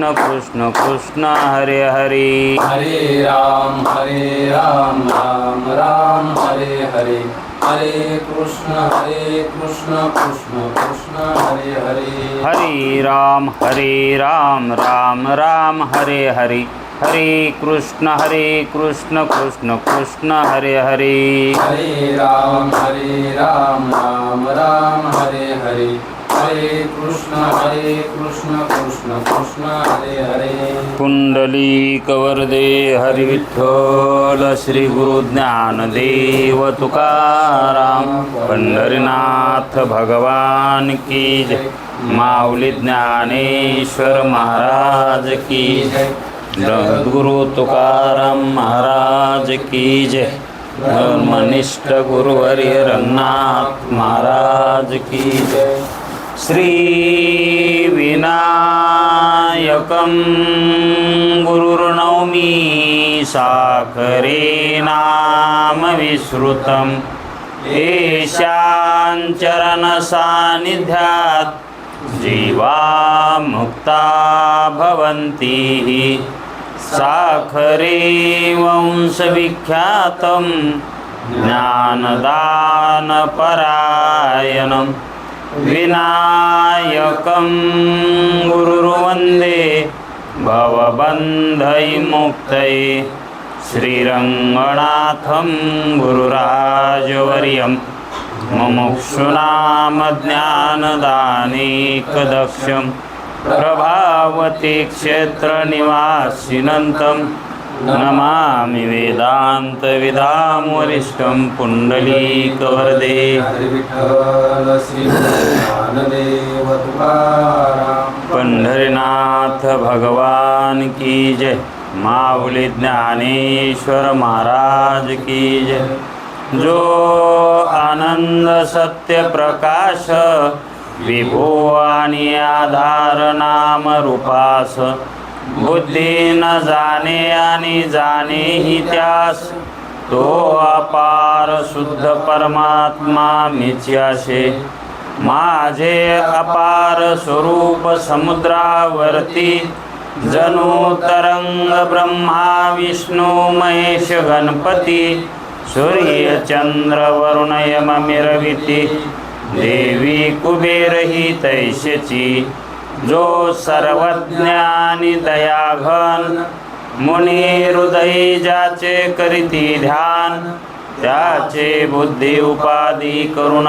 कृष्ण कृष्ण कृष्ण हरे हरे. हरे राम राम राम हरे हरे. हरे कृष्ण कृष्ण कृष्ण हरे हरे. हरे राम राम राम हरे हरे. हरे कृष्ण कृष्ण कृष्ण हरे हरे. हरे राम राम राम हरे हरे. हरे कृष्ण कृष्ण कृष्ण हरे हरे. पुंडलीक वरदे हरि विठ्ठल श्री गुरु ज्ञानदेव तुकाराम पंढरीनाथ भगवान की जय. माऊली ज्ञानेश्वर महाराज की जय. गुरु तुकाराम महाराज की जय. धर्मनिष्ठ गुरुवर्य रंगनाथ महाराज की जय. श्री विनायकं गुरुर्नौमि साखरे नाम विश्रुतं. येषां चरणसान्निध्यात् जीवा मुक्ता भवन्ति. साखरे वंशविख्यातं ज्ञानदानपरायणं विनायकं गुरुर्वन्दे भवबन्धविमुक्तये. श्रीरङ्गनाथं गुरुराजवर्यं मुमुक्षूणां ज्ञानदानेकदक्षं प्रभावती क्षेत्रनिवासिनं नमामि वेदान्तविदां वरिष्ठं पुण्डलीकवरदे. पंढरीनाथ भगवान की जय. माऊली ज्ञानेश्वर महाराज की जय. जो आनंद सत्य प्रकाश विभो आणि आधार नाम रूपास. बुद्धी न जाणे आणि जाणे ही त्यास. तो अपार शुद्ध परमात्मा मीच्याशे. माझे अपार स्वरूप समुद्रावरती. जणू तरंग ब्रह्मा विष्णू महेश गणपती. सूर्य चंद्र वरुण यम मिरविती. देवी कुबेर ही तैशची. जो सर्वज्ञानी दयाघन. मुनी हृदय ज्याचे करीती ध्यान. त्याचे बुद्धी उपाधी करुण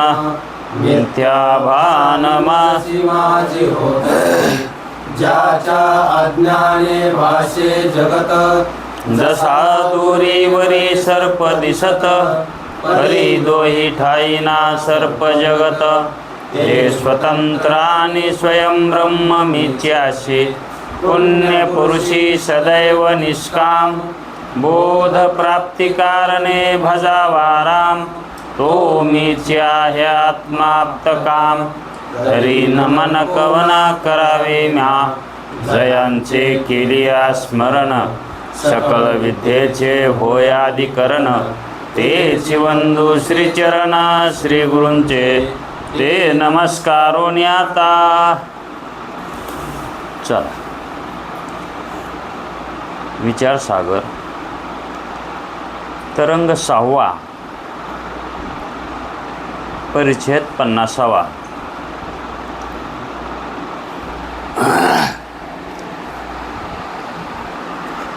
मिथ्या भान मासी माझी होते. ज्याच्या अज्ञाने भाषे जगत. जसा दूरीवरी सर्प दिसत. हरी दोही ठाईना सर्प जगत. हे स्वतंत्र आणि स्वयं ब्रह्म मीच्याशे. पुण्य पुरुषी सदैव निष्काम. बोध प्राप्ती कारणे भजावा राम. तो मीच्या हे आत्माप्त काम. तरी नमन कवना करावे म्या. जयांचे केलिया स्मरण. सकल विद्येचे होयाधिकरण. तेची वंदू श्रीचरण श्री गुरूंचे. ते नमस्कारो न्याता. चला विचार सागर तरंग 6वा परिच्छेद 50वा.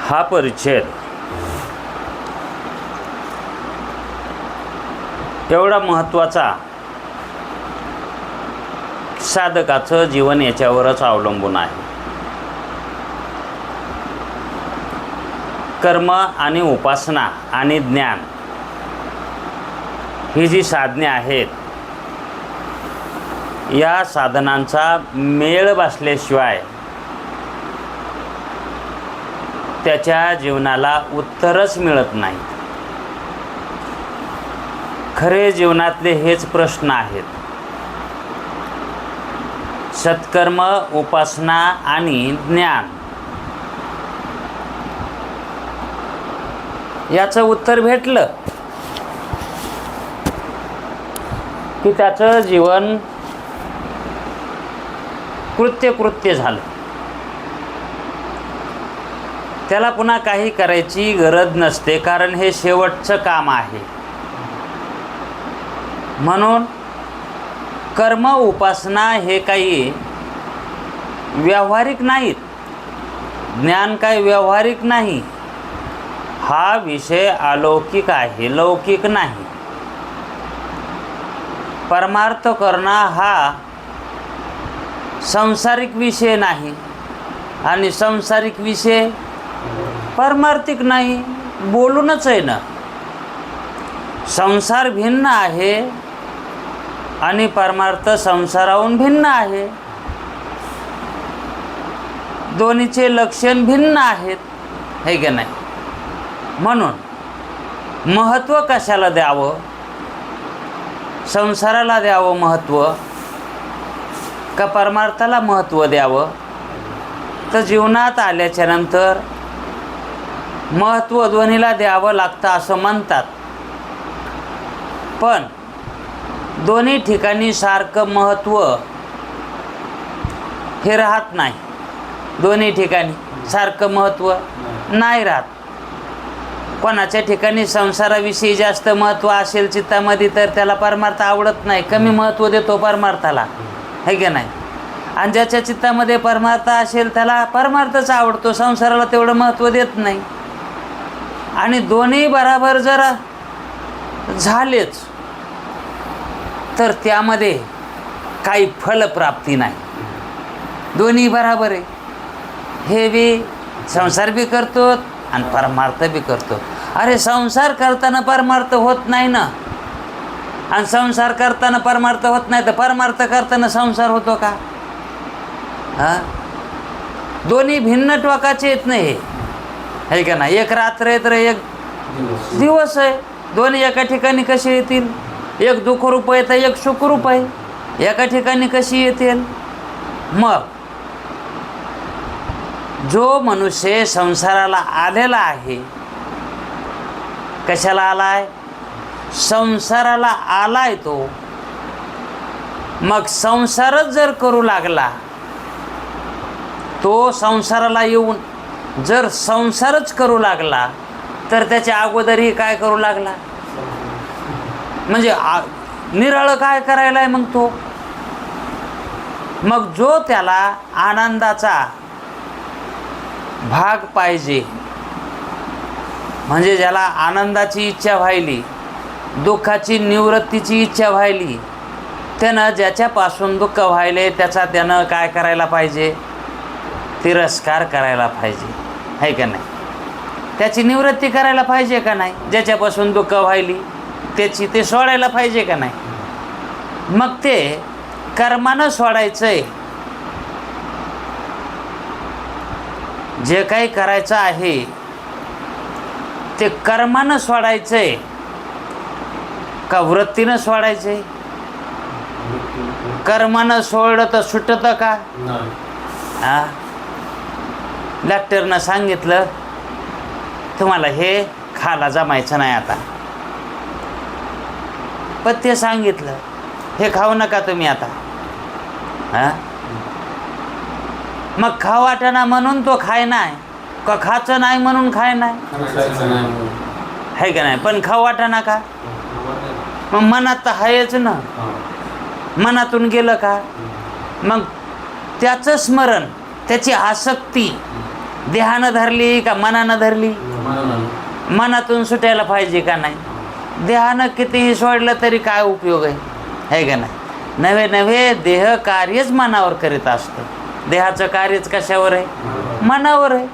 हा परिच्छेद एवढा महत्त्वाचा. साधकाचं जीवन याच्यावरच अवलंबून आहे. कर्म आणि उपासना आणि ज्ञान ही जी साधने आहेत. या साधनांचा मेळ बसल्याशिवाय त्याच्या जीवनाला उत्तरच मिळत नाही. खरे जीवनातले हेच प्रश्न आहेत. सत्कर्म, उपासना आणि ज्ञान याचं उत्तर भेटलं की त्याचं जीवन कृत्य झालं. त्याला पुन्हा काही करायची गरज नसते, कारण हे शेवटचं काम आहे. म्हणून कर्म उपासना हे काही व्यावहारिक नाहीत. ज्ञान काही व्यावहारिक नाही. हा विषय अलौकिक आहे, लौकिक नाही. परमार्थ करणं हा सांसारिक विषय नाही आणि सांसारिक विषय परमार्थिक नाही. बोलूनच आहे ना. संसार भिन्न आहे आणि परमार्थ संसाराहून भिन्न आहे. दोन्हीचे लक्षण भिन्न आहेत, हे की नाही. म्हणून महत्त्व कशाला द्यावं? संसाराला द्यावं महत्त्व का परमार्थाला महत्त्व द्यावं? तर जीवनात आल्याच्या नंतर महत्त्व दोन्हीला द्यावं लागतं असं म्हणतात. पण दोन्ही ठिकाणी सारखं महत्त्व हे राहत नाही. दोन्ही ठिकाणी सारखं महत्त्व नाही राहत. कोणाच्या ठिकाणी संसाराविषयी जास्त महत्त्व असेल चित्तामध्ये तर त्याला परमार्थ आवडत नाही, कमी महत्त्व देतो परमार्थाला, है की नाही. आणि ज्याच्या चित्तामध्ये परमार्थ असेल त्याला परमार्थच आवडतो, संसाराला तेवढं महत्त्व देत नाही. आणि दोन्ही बराबर जर झालेच तर त्यामध्ये काही फलप्राप्ती नाही. दोन्ही बराबर आहे. हे बी संसार बी करतो आणि परमार्थ बी करतो. अरे संसार करताना परमार्थ होत नाही ना, आणि संसार करताना परमार्थ होत नाही तर परमार्थ करताना संसार होतो का? हां, दोन्ही भिन्न टोकाचे येत नाही, आहे का नाही. एक रात्र आहे तर एक दिवस आहे. दोन्ही एका ठिकाणी कसे येतील? एक दुःखरूप आहे तर एक सुखरूप आहे. एका ठिकाणी कशी येतील? मग जो मनुष्य संसाराला आलेला आहे, कशाला आलाय? संसाराला आलाय तो. मग संसारच जर करू लागला, तो संसाराला येऊन जर संसारच करू लागला तर त्याच्या अगोदरही काय करू लागला? म्हणजे निराळं काय करायला आहे मग तो? मग जो त्याला आनंदाचा भाग पाहिजे, म्हणजे ज्याला आनंदाची इच्छा व्हायली, दुःखाची निवृत्तीची इच्छा व्हायली, त्यानं ज्याच्यापासून दुःख व्हायले त्याचा त्यानं काय करायला पाहिजे? तिरस्कार करायला पाहिजे, आहे का नाही. त्याची निवृत्ती करायला पाहिजे का नाही. ज्याच्यापासून दुःख व्हायली त्याची ते सोडायला पाहिजे का नाही. मग ते कर्मानं सोडायचं आहे. जे काही करायचं आहे ते कर्मानं सोडायचं आहे का वृत्तीनं सोडायचं आहे? कर्मानं सोडलं तर सुटतं का? हां, डॉक्टरनं सांगितलं तुम्हाला हे खायला जमायचं नाही आता, पथ्य सांगितलं हे खाऊ नका तुम्ही आता. हां, मग खाऊ वाटना म्हणून तो खाय नाही का खायचं नाही म्हणून खाय नाही, आहे का नाही. पण खाऊ वाटना का? मग मनात तर आहेच ना. मनातून गेलं का मग त्याचं स्मरण, त्याची आसक्ती देहानं धरली का मनानं धरली? मनातून सुटायला पाहिजे का नाही. देहानं कितीही सोडलं तरी काय उपयोग आहे का नाही. नवे नवे देह कार्यच मनावर करीत असतं. देहाचं कार्यच कशावर आहे? मनावर आहे.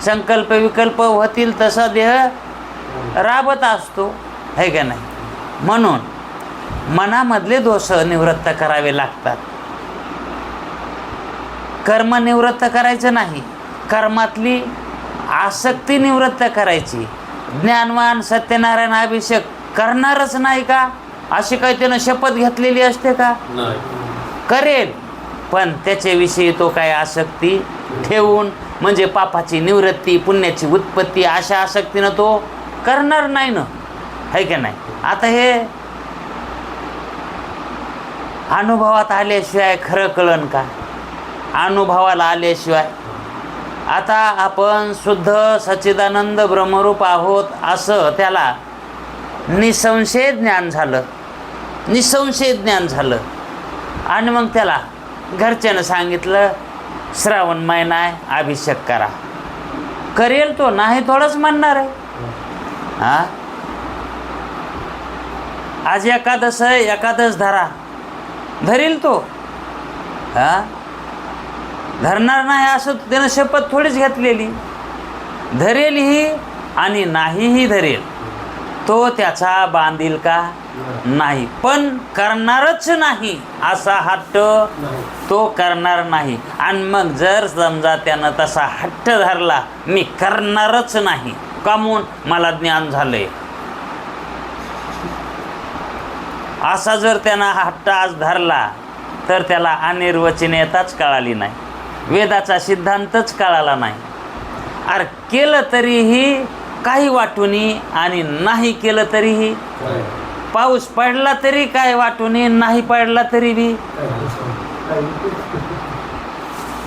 संकल्प विकल्प होतील तसा देह राबत असतो, आहे का नाही. म्हणून मनामधले दोष निवृत्त करावे लागतात. कर्म निवृत्त करायचं नाही, कर्मातली आसक्ती निवृत्त करायची. ज्ञानवान सत्यनारायण अभिषेक करणारच नाही का अशी काही त्यानं शपथ घेतलेली असते का? करेल, पण त्याच्याविषयी तो काय आसक्ती ठेवून, म्हणजे पापाची निवृत्ती पुण्याची उत्पत्ती अशा आसक्तीनं तो करणार नाही ना, आहे का नाही. आता हे अनुभवात आल्याशिवाय खरं कळन का? अनुभवाला आल्याशिवाय आता आपण शुद्ध सच्चिदानंद ब्रह्मरूप आहोत असं त्याला निसंशय ज्ञान झालं, निसंशय ज्ञान झालं. आणि मग त्याला घरच्यानं सांगितलं श्रावण महिना आहे, अभिषेक करा. करेल तो? नाही थोडंच म्हणणार आहे. हा, आज एकादश आहे, एकादश धरा, धरील तो? हा, धरणार नाही असं त्यानं शपथ थोडीच घेतलेली. धरेल ही आणि नाहीही धरेल. तो त्याचा बांधील का? नाही. पण करणारच नाही असा हट्ट तो करणार नाही. आणि मग जर समजा त्यानं तसा हट्ट धरला, मी करणारच नाही, कामून मला ज्ञान झालंय, असा जर त्यानं हट्ट आज धरला तर त्याला अनिर्वचनीयताच कळाली नाही, वेदाचा सिद्धांतच कळाला नाही. अरे केलं तरीही काही वाटूनी आणि नाही केलं तरीही, पाऊस पडला तरी काय वाटूनी, नाही पडला तरी बी.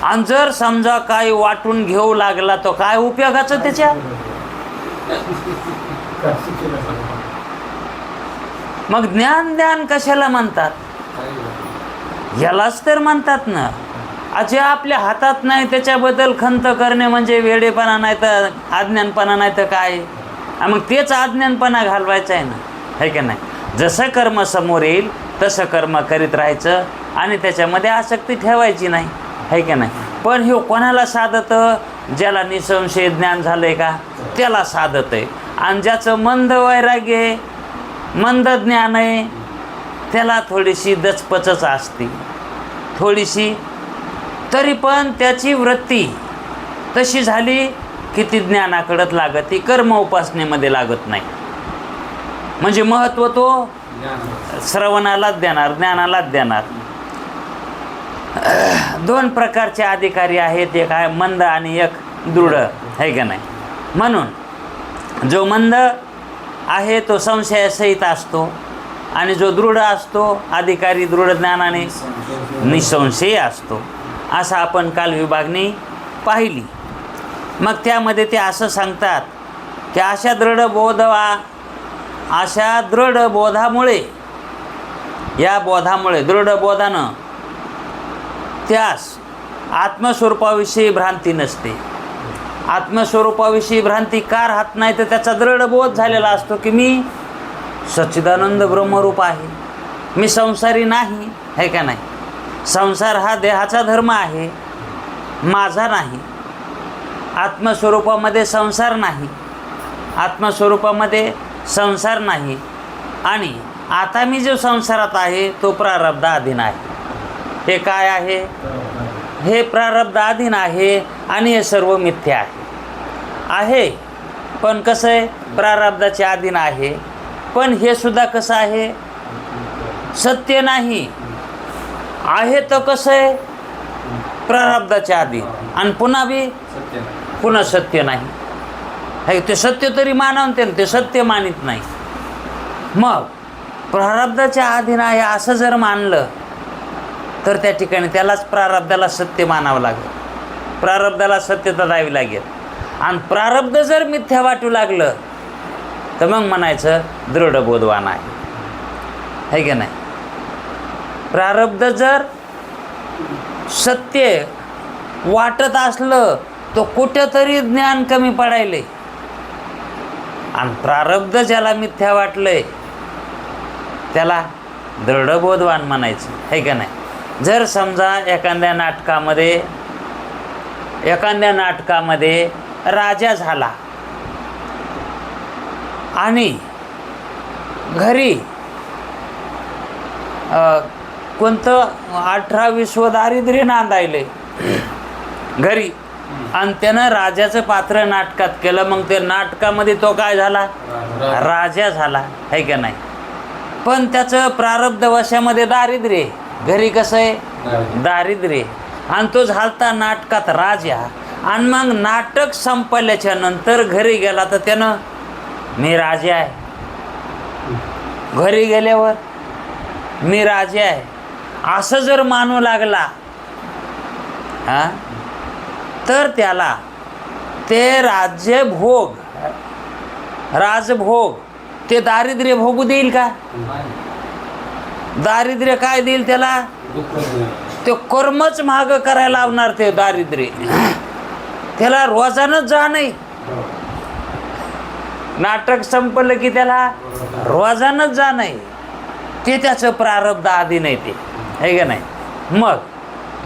आणि जर समजा काही वाटून घेऊ लागला तो काय उपयोगाचं त्याच्या? मग ज्ञान ज्ञान कशाला म्हणतात? यालाच तर म्हणतात ना, जे आपल्या हातात नाही त्याच्याबद्दल खंत करणे म्हणजे वेडेपणा, नाही तर अज्ञानपणा, नाही तर काय. मग तेच अज्ञानपणा घालवायचं आहे ना, है की नाही? जसं कर्म समोर येईल तसं कर्म करीत राहायचं आणि त्याच्यामध्ये आसक्ती ठेवायची नाही, है की नाही? पण हे कोणाला साधतं? ज्याला निसंशय ज्ञान झालंय का त्याला साधत आहे. आणि ज्याचं मंद वैराग्य आहे, मंद ज्ञान आहे, त्याला थोडीशी दचपचच असते, थोडीशी. तरी पण त्याची वृत्ती तशी झाली की ती ज्ञानाकडत लागत, ती कर्म उपासनेमध्ये लागत नाही. म्हणजे महत्त्व तो श्रवणालाच देणार, ज्ञानालाच देणार. दोन प्रकारचे अधिकारी आहेत, एक आहे मंद आणि एक दृढ, है का नाही? म्हणून जो मंद आहे तो संशयासहित असतो आणि जो दृढ असतो अधिकारी दृढ ज्ञानाने निसंशय असतो. असं आपण काल विभागणी पाहिली. मग त्यामध्ये ते असं सांगतात की अशा दृढ बोधामुळे, या बोधामुळे, दृढ बोधानं त्यास आत्मस्वरूपाविषयी भ्रांती नसते. आत्मस्वरूपाविषयी भ्रांती का राहत नाही? तर त्याचा दृढ बोध झालेला असतो की मी सच्चिदानंद ब्रह्मरूप आहे, मी संसारी नाही, है का नाही? संसार हा देहाचा धर्म आहे, माझा नाही. आत्मस्वरूपामध्ये संसार नाही, आत्मस्वरूपामध्ये संसार नाही. आणि आता मी जो संसारात आहे तो प्रारब्धाधीन आहे. हे काय आहे? हे प्रारब्धाधीन आहे आणि हे सर्व मिथ्या आहे. पण कसं आहे? प्रारब्धाचे अधीन आहे, पण हे सुद्धा कसं आहे? सत्य नाही आहे. तर कसं आहे? प्रारब्धाच्या अधीन आणि पुन्हा सत्य नाही. हे ते सत्य तरी मानवते, ते सत्य मानित नाही. मग प्रारब्धाच्या अधीन आहे असं जर मानलं तर त्या ठिकाणी त्यालाच प्रारब्धाला सत्य मानावं लागेल, प्रारब्धाला सत्यता द्यावी लागेल. आणि प्रारब्ध जर मिथ्या वाटू लागलं तर मग म्हणायचं दृढ बोधवान आहे की नाही? प्रारब्ध जर सत्य वाटत असलं तर कुठंतरी ज्ञान कमी पडायले. आणि प्रारब्ध ज्याला मिथ्या वाटलंय त्याला दृढबोधवान म्हणायचं, है का नाही? जर समजा एखाद्या नाटकामध्ये राजा झाला आणि घरी कोणतं 18-20 दारिद्र्य नांदायले घरी, आणि त्यानं राजाचं पात्र नाटकात केलं. मग ते नाटकामध्ये तो काय झाला? राजा झाला, है का नाही? पण त्याचं प्रारब्ध वशामध्ये दारिद्र्य, घरी कसं आहे? दारिद्र्य. आणि तो झालता नाटकात राजा. आणि मग नाटक संपल्याच्या नंतर घरी गेला तर त्यानं मी राजा आहे, घरी गेल्यावर मी राजा आहे असं जर मानू लागला तर त्याला ते राज्यभोग राजभोग ते दारिद्र्य भोगू देईल का? दारिद्र्य काय देईल त्याला? ते कर्मच माग करायला लावणार ते दारिद्र्य. त्याला रोजानच जा नाही. नाटक संपलं की त्याला रोजानच जा नाही. ते त्याचं प्रारब्ध आधी नाही ते, आहे का नाही? मग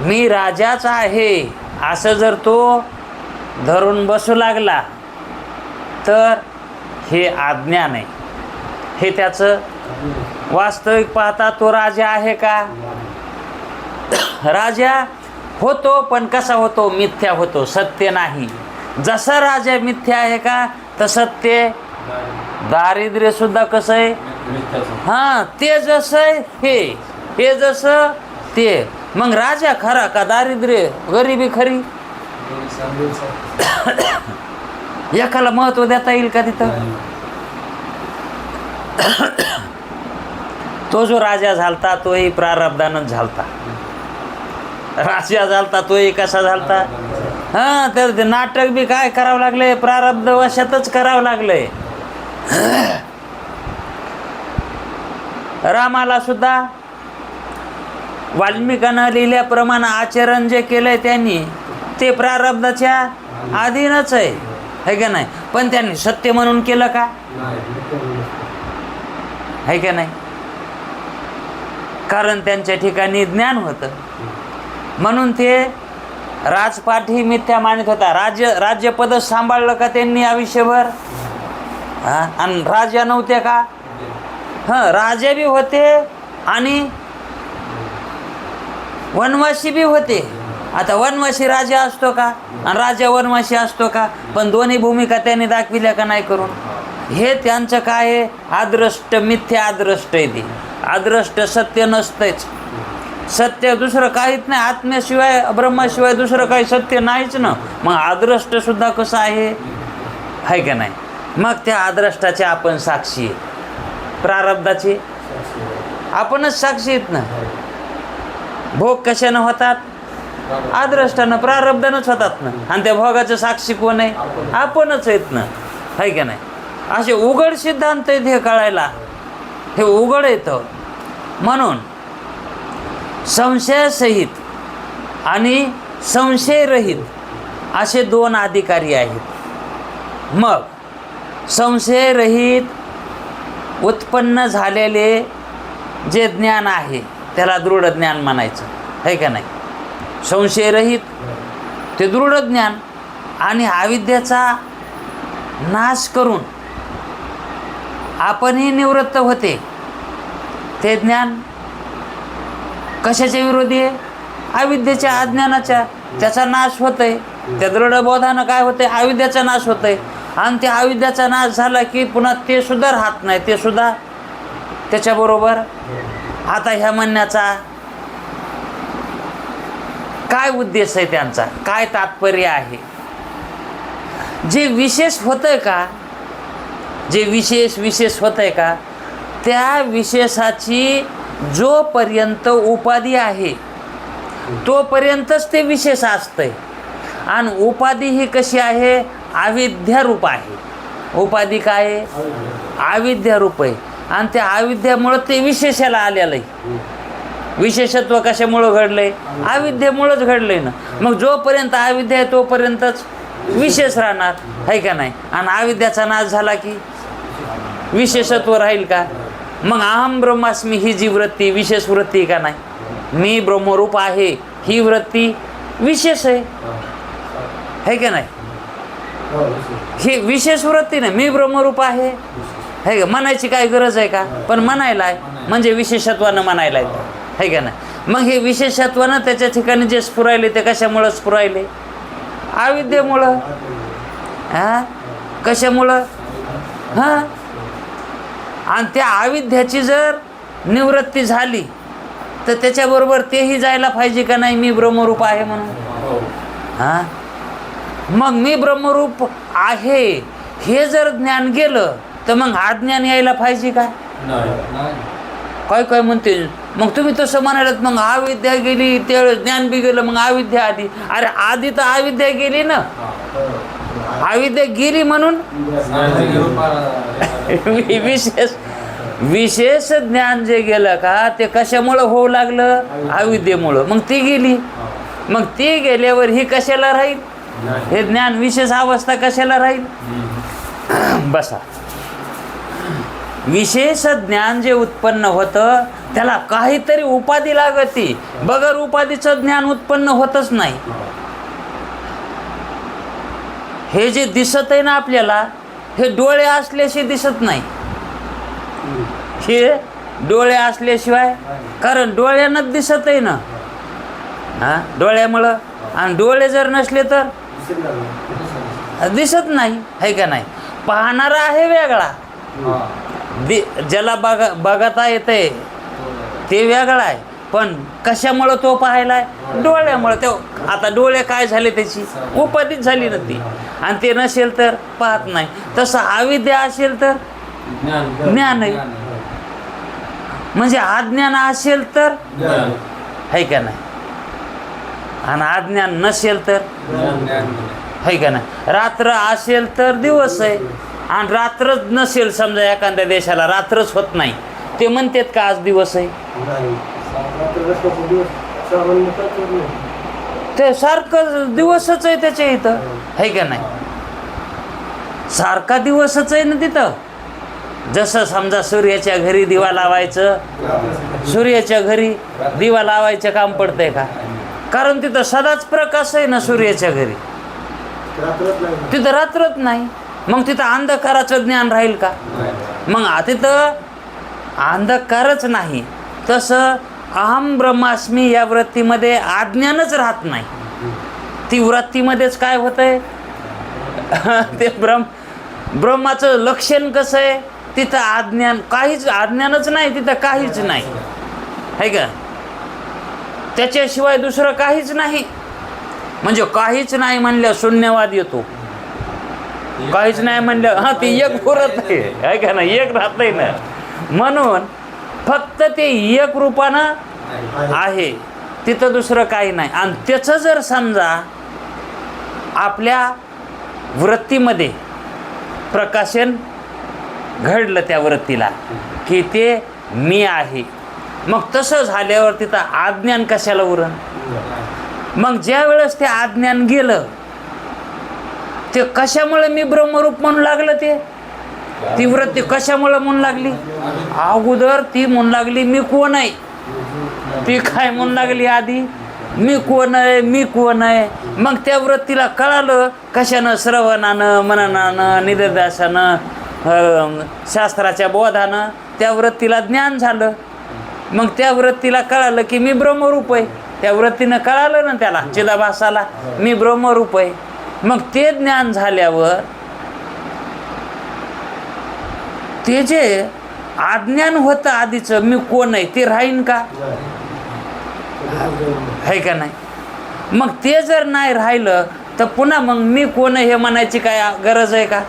मी राजाच आहे असं जर तो धरून बसू लागला तर हे अज्ञान आहे. हे त्याचं वास्तविक पाहता तो राजा आहे का? राजा होतो, पण कसा होतो? मिथ्या होतो, सत्य नाही. जसा राजा मिथ्या आहे का तसं ते दारिद्र्य सुद्धा कसं आहे? हां, ते जसं आहे हे जसं ते. मग राजा खरा का दारिद्र्य गरिबी खरी? एकाला महत्व देता येईल का तिथं? तो जो राजा झालता तोही प्रारब्धानच झालता. राजा झालता तोही कसा झालता? हां, तर ते नाटक बी काय करावं लागले? प्रारब्ध वशातच करावं लागलंय. रामाला सुद्धा वाल्मिकांना लिहिल्याप्रमाणे आचरण जे केलंय त्यांनी ते प्रारब्धाच्या अधीनच आहे का नाही? पण त्यांनी सत्य म्हणून केलं का? आहे का नाही? कारण त्यांच्या ठिकाणी ज्ञान होतं म्हणून ते राजपाठी मिथ्या मानित होता. राज्यपद सांभाळलं का त्यांनी आयुष्यभर? हां, आणि राजा नव्हते का? हां, राजे बी होते आणि वनवासी बी होते. आता वनवासी राजा असतो का आणि राजा वनवासी असतो का? पण दोन्ही भूमिका त्यांनी दाखविल्या का नाही करून? हे त्यांचं काय आहे? आदृष्ट मिथ्या आदृष्ट आहे. ते आदृष्ट सत्य नसतेच. सत्य दुसरं काहीच नाही. आत्म्याशिवाय ब्रह्माशिवाय दुसरं काही सत्य नाहीच ना. मग आदृष्ट सुद्धा कसं आहे का नाही? मग त्या आदृष्टाचे आपण साक्षी आहे. प्रारब्धाचे आपणच साक्षी आहेत ना. भोग कशानं होतात? आदृष्टानं प्रारब्धानंच होतात ना. आणि त्या भोगाचं साक्षी कोण आहे? आपणच आहेत ना, आहे का नाही? असे उघड सिद्धांत आहेत हे कळायला. हे उघड येतं. म्हणून संशयसहित आणि संशयरहित असे दोन अधिकारी आहेत. मग संशयरहित उत्पन्न झालेले जे ज्ञान आहे त्याला दृढ ज्ञान म्हणायचं, आहे का नाही? संशयरहित ते दृढ ज्ञान. आणि अविद्येचा नाश करून आपणही निवृत्त होते ते ज्ञान कशाच्या विरोधी आहे? अविद्येच्या, अज्ञानाच्या. त्याचा नाश होतोय. त्या दृढ बोधानं काय होतंय? अविद्येचा नाश होतोय. आणि त्या अविद्येचा नाश झाला की पुन्हा ते सुद्धा राहत नाही. ते सुद्धा त्याच्याबरोबर. आता ह्या म्हणण्याचा काय उद्देश आहे त्यांचा? काय तात्पर्य आहे? जे विशेष होतंय का, जे विशेष होतंय का, त्या विशेषाची जोपर्यंत उपाधी आहे तोपर्यंतच ते विशेष असतंय. आणि उपाधी ही कशी आहे? अविद्यारूप आहे. उपाधी काय आहे? अविद्यारूप आहे. आणि त्या अविद्यामुळं ते विशेषाला आलेलं आहे. विशेषत्व कशामुळं घडलंय? अविद्येमुळंच घडलंय ना. मग जोपर्यंत अविद्या आहे तोपर्यंतच विशेष राहणार, आहे का नाही? आणि अविद्याचा नाश झाला की विशेषत्व राहील का? मग अहम ब्रह्मास्मी ही जी वृत्ती विशेष वृत्ती का नाही? मी ब्रह्मरूप आहे ही वृत्ती विशेष आहे का नाही? ही विशेष वृत्ती नाही. मी ब्रह्मरूप आहे का? म्हणायची काय गरज आहे का? पण म्हणायला आहे म्हणजे विशेषत्वानं म्हणायला आहे का नाही? मग हे विशेषत्वानं त्याच्या ठिकाणी जे स्फुरायले ते कशामुळं स्फुरायले? अविद्येमुळं. हां, कशामुळं? हां, आणि त्या अविद्याची जर निवृत्ती झाली तर त्याच्याबरोबर तेही जायला पाहिजे का नाही? मी ब्रह्मरूप आहे म्हणून. हां, मग मी ब्रह्मरूप आहे हे जर ज्ञान गेलं तर मग अज्ञान यायला पाहिजे का? काय म्हणते मग तुम्ही तसं म्हणालात, मग अविद्या गेली त्यावेळेस ज्ञान बी गेलं, मग अविद्या आधी. अरे आधी तर अविद्या गेली ना, अविद्या गेली म्हणून विशेष ज्ञान जे गेलं का ते कशामुळं होऊ लागलं, अविद्येमुळं. मग ती गेली, मग ती गेल्यावर ही कशाला राहील, हे ज्ञान विशेष अवस्था कशाला राहील. बसा, विशेष ज्ञान जे उत्पन्न होतं त्याला काहीतरी उपाधी लागती, बगर उपाधीचं ज्ञान उत्पन्न होतच नाही. हे जे दिसत आहे ना आपल्याला, हे डोळे असल्याशिवाय दिसत नाही. हे डोळे असल्याशिवाय, कारण डोळ्यानंच दिसत आहे ना, हा डोळ्यामुळं. आणि डोळे जर नसले तर दिसत नाही, आहे का नाही. पाहणारा आहे वेगळा, ज्याला बघता येते ते वेगळा आहे, पण कशामुळं तो पाहायलाय, डोळ्यामुळं. तो आता डोळे काय झाले, त्याची उपाधीच झाली ना ती, आणि ते नसेल तर पाहत नाही. तसं अविद्या असेल तर ज्ञान आहे, म्हणजे अज्ञान असेल तर आहे का नाही, आणि अज्ञान नसेल तर आहे का नाही. रात्र असेल तर दिवस आहे, आणि रात्रच नसेल, समजा एखाद्या देशाला रात्रच होत नाही, ते म्हणतात का आज दिवस आहे. ते सारखं दिवसच आहे त्याच्या इथं, आहे का नाही. सारखा दिवसच आहे ना तिथं. जसं समजा सूर्याच्या घरी दिवा लावायचं, सूर्याच्या घरी दिवा लावायचं काम पडतंय का, कारण तिथं सदाच प्रकाश आहे ना सूर्याच्या घरी, तिथं रात्रच नाही. मग तिथं अंधकाराचं ज्ञान राहील का, मग तिथं अंधकारच नाही. तसं अहम ब्रह्मास्मी या वृत्तीमध्ये अज्ञानच राहत नाही. ती वृत्तीमध्येच काय होतंय, ते ब्रह्माचं लक्षण कसं आहे, तिथं अज्ञान, काहीच अज्ञानच नाही, तिथं काहीच नाही, आहे का. त्याच्याशिवाय दुसरं काहीच नाही. म्हणजे काहीच नाही म्हणलं शून्यवाद येतो, काहीच नाही म्हणलं हा ते एक पुरत नाही, आहे का ना, एक राहत नाही ना. म्हणून फक्त ते एक रूपानं आहे, तिथं दुसरं काही नाही. आणि त्याचं जर समजा आपल्या वृत्तीमध्ये प्रकाशन घडलं त्या वृत्तीला की ते मी आहे, मग तसं झाल्यावर तिथं अज्ञान कशाला उरण. मग ज्या वेळेस ते अज्ञान गेलं, ते कशामुळे मी ब्रह्मरूप म्हणू लागलं, ते ती वृत्ती कशामुळे म्हणू लागली. अगोदर ती म्हणू लागली मी कोण आहे, ती काय म्हणू लागली आधी, मी कोण आहे, मी कोण आहे. मग त्या वृत्तीला कळालं कशानं, श्रवणानं, मननानं, निदिध्यासानं, शास्त्राच्या बोधानं त्या वृत्तीला ज्ञान झालं. मग त्या वृत्तीला कळालं की मी ब्रह्मरूप आहे, त्या वृत्तीनं कळालं ना त्याला, चिदाभासाला मी ब्रह्मरूप आहे. मग ते ज्ञान झाल्यावर ते जे अज्ञान होतं आधीचं मी कोण आहे ते राहीन का, आहे का नाही. मग ते जर नाही राहिलं तर पुन्हा मग मी कोण आहे हे म्हणायची काय गरज आहे का.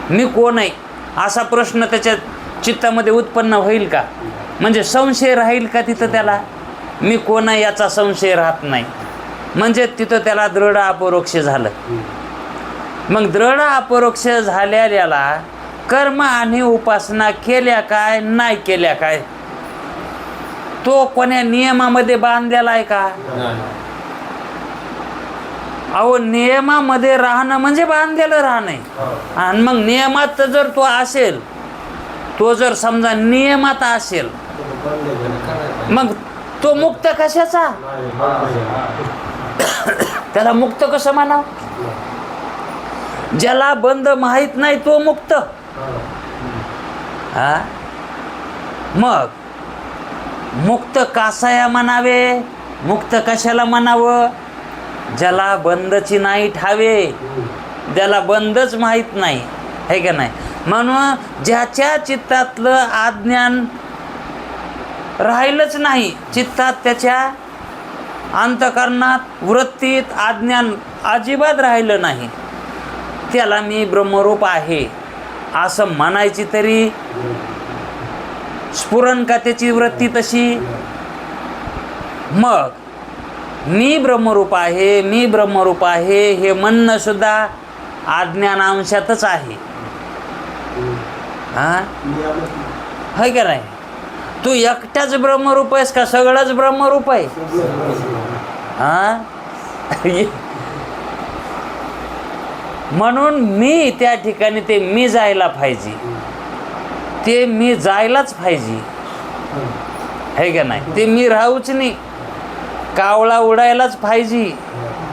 मी कोण आहे असा प्रश्न त्याच्या चित्तामध्ये उत्पन्न होईल का, म्हणजे संशय राहील का तिथं त्याला. मी कोण आहे याचा संशय राहत नाही, म्हणजे तिथं त्याला दृढ अपरोक्ष झालं. मग दृढ अपरोक्ष झालेल्याला कर्म आणि उपासना केल्या काय नाही केल्या काय, तो कोण्या नियमामध्ये बांधलेला आहे का. अहो नियमामध्ये राहणं म्हणजे बांधलेलं राहणं. आणि मग नियमात जर तो असेल, तो जर समजा नियमात असेल, मग तो मुक्त कशाचा, त्याला मुक्त कसं म्हणावं. ज्याला बंद माहीत नाही तो मुक्त. हा मग मुक्त कासाया म्हणावे, मुक्त कशाला म्हणावं, ज्याला बंदची नाही ठावे, ज्याला बंदच माहीत नाही, आहे का नाही. म्हणून ज्याच्या चित्तातलं अज्ञान राहिलंच नाही, चित्तात त्याच्या अंतःकरणात वृत्तीत अज्ञान अजिबात राहिलं नाही, त्याला मी ब्रह्मरूप आहे असं म्हणायची तरी स्फुरण का त्याची वृत्ती तशी. मग मी ब्रह्मरूप आहे, मी ब्रह्मरूप आहे हे म्हणणं सुद्धा अज्ञान अंशातच आहे. हा है का नाही? तू एकटाच ब्रह्मरूप आहेस का सगळंच ब्रह्मरूप आहे? हा म्हणून मी त्या ठिकाणी ते मी जायला पाहिजे, ते मी जायलाच पाहिजे, है का नाही? ते मी राहूच नाही. कावळा उडायलाच पाहिजे,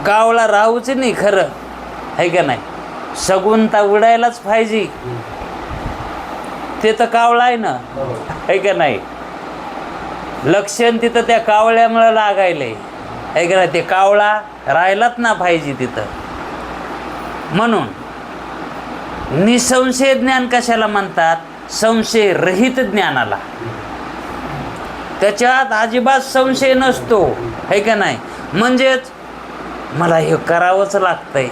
कावळा राहूच नाही खरं, है का नाही? सगुणता उडायलाच पाहिजे, ते तर कावळा आहे ना, है का नाही? लक्षण तिथं त्या कावळ्यामुळं लागायलंय, है का नाही? ते कावळा राहिलाच ना पाहिजे तिथं. म्हणून निसंशय ज्ञान कशाला म्हणतात? संशय रहित ज्ञानाला. त्याच्यात अजिबात संशय नसतो, है का नाही? म्हणजेच मला हे करावंच लागतंय,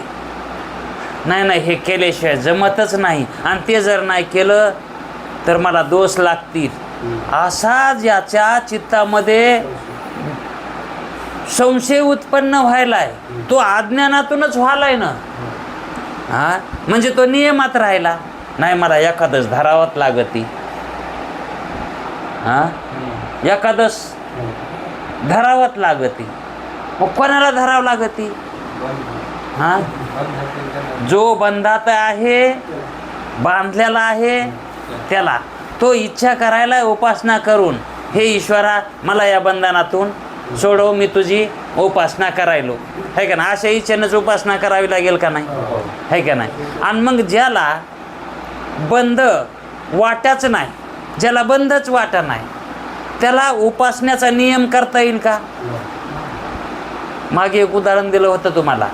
नाही नाही हे केल्याशिवाय जमतच नाही, आणि ते जर नाही केलं तर मला दोष लागतील, असा ज्याच्या चित्तामध्ये संशय उत्पन्न व्हायलाय तो अज्ञानातूनच व्हायलाय ना. हा म्हणजे तो नियमात राहिला नाही, मला एकादश धरावत लागती. हा एकादश धरावत लागती. मग कोणाला धरावं लागती? हा जो बंधात आहे, बांधलेला आहे त्याला. तो इच्छा करायला उपासना करून, हे ईश्वरा मला या बंधनातून सोडव, मी तुझी उपासना करायलो, है का नाही? अशा इच्छेनंच उपासना करावी लागेल का नाही, है का नाही? आणि मग ज्याला बंध वाटाच नाही, ज्याला बंधच वाटा नाही, त्याला उपासण्याचा नियम करता येईल का? मागे एक उदाहरण दिलं होतं तुम्हाला.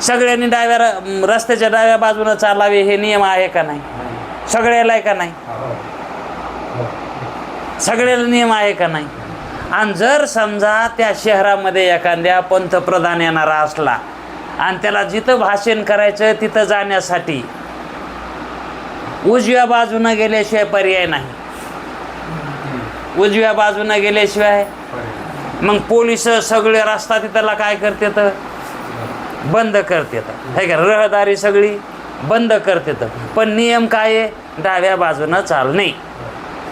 सगळ्यांनी रस्त्याच्या डाव्या बाजूनं चालावे हे नियम आहे का नाही? सगळ्याला आहे का नाही? सगळ्याला नियम आहे का नाही? आणि जर समजा त्या शहरामध्ये एखाद्या पंतप्रधान येणारा असला आणि त्याला जिथं भाषण करायचं तिथं जाण्यासाठी उजव्या बाजूनं गेल्याशिवाय पर्याय नाही, उजव्या बाजूनं गेल्याशिवाय मग पोलिस सगळे रस्ता तिथला काय करतात? बंद करतात, है का? रहदारी सगळी बंद करतात. पण नियम काय आहे? डाव्या बाजूनं चालणे.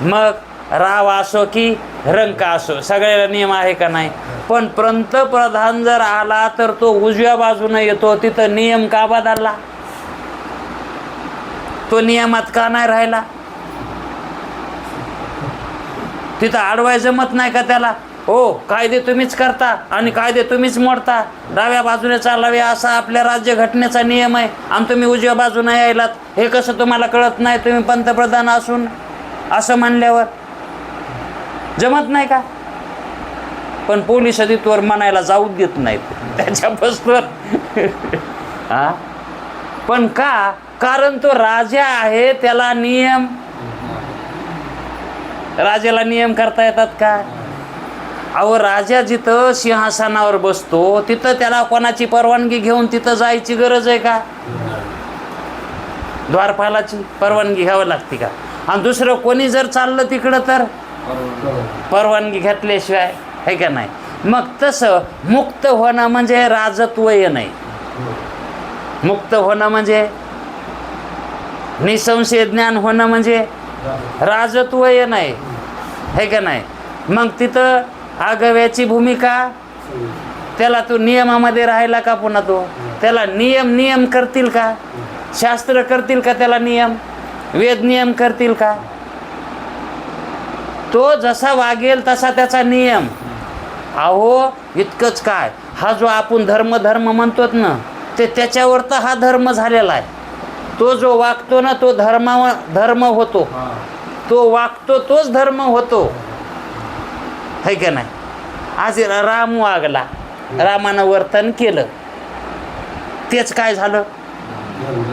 मग राव असो की रंका असो, सगळ्याला नियम आहे का नाही? पण पंतप्रधान जर आला तर तो उजव्या बाजूनं येतो, तिथं नियम का बदलला? तो नियमात का नाही राहिला? तिथं अडवाय जमत नाही का त्याला? हो, कायदे तुम्हीच करता आणि कायदे तुम्हीच मोडता, डाव्या बाजूने चालावे असा आपल्या राज्यघटनेचा नियम आहे, आणि तुम्ही उजव्या बाजूने यायलात, हे कसं तुम्हाला कळत नाही? तुम्ही पंतप्रधान असून असं म्हणल्यावर जमत नाही का? पण पोलीस तिथवर म्हणायला जाऊ देत नाहीत त्याच्या बसवर. हा पण का? कारण तो राजा आहे, त्याला नियम, राजाला नियम करता येतात का? अहो राजा जिथं सिंहासनावर बसतो तिथं त्याला कोणाची परवानगी घेऊन तिथं जायची गरज आहे का? द्वारपालाची परवानगी घ्यावी लागते का? आणि दुसरं कोणी जर चाललं तिकडं तर परवानगी घेतल्याशिवाय, है का नाही? मग तसं मुक्त होणं म्हणजे राजत्व नाही. मुक्त होणं म्हणजे, निसंशय ज्ञान होणं म्हणजे राजत्व नाही, है का नाही? मग तिथं आगव्याची भूमिका, त्याला तो नियमामध्ये राहिला का? पुन्हा तो त्याला नियम करतील का? शास्त्र करतील का त्याला नियम? वेद नियम करतील का? तो जसा वागेल तसा त्याचा नियम. अहो इतकंच काय, हा जो आपण धर्म म्हणतोत ना, ते त्याच्यावर तर हा धर्म झालेला आहे. तो जो वागतो ना तो धर्म होतो, तो वागतो तोच धर्म होतो, है का नाही? आज राम वागला, रामानं वर्तन केलं, तेच काय झालं?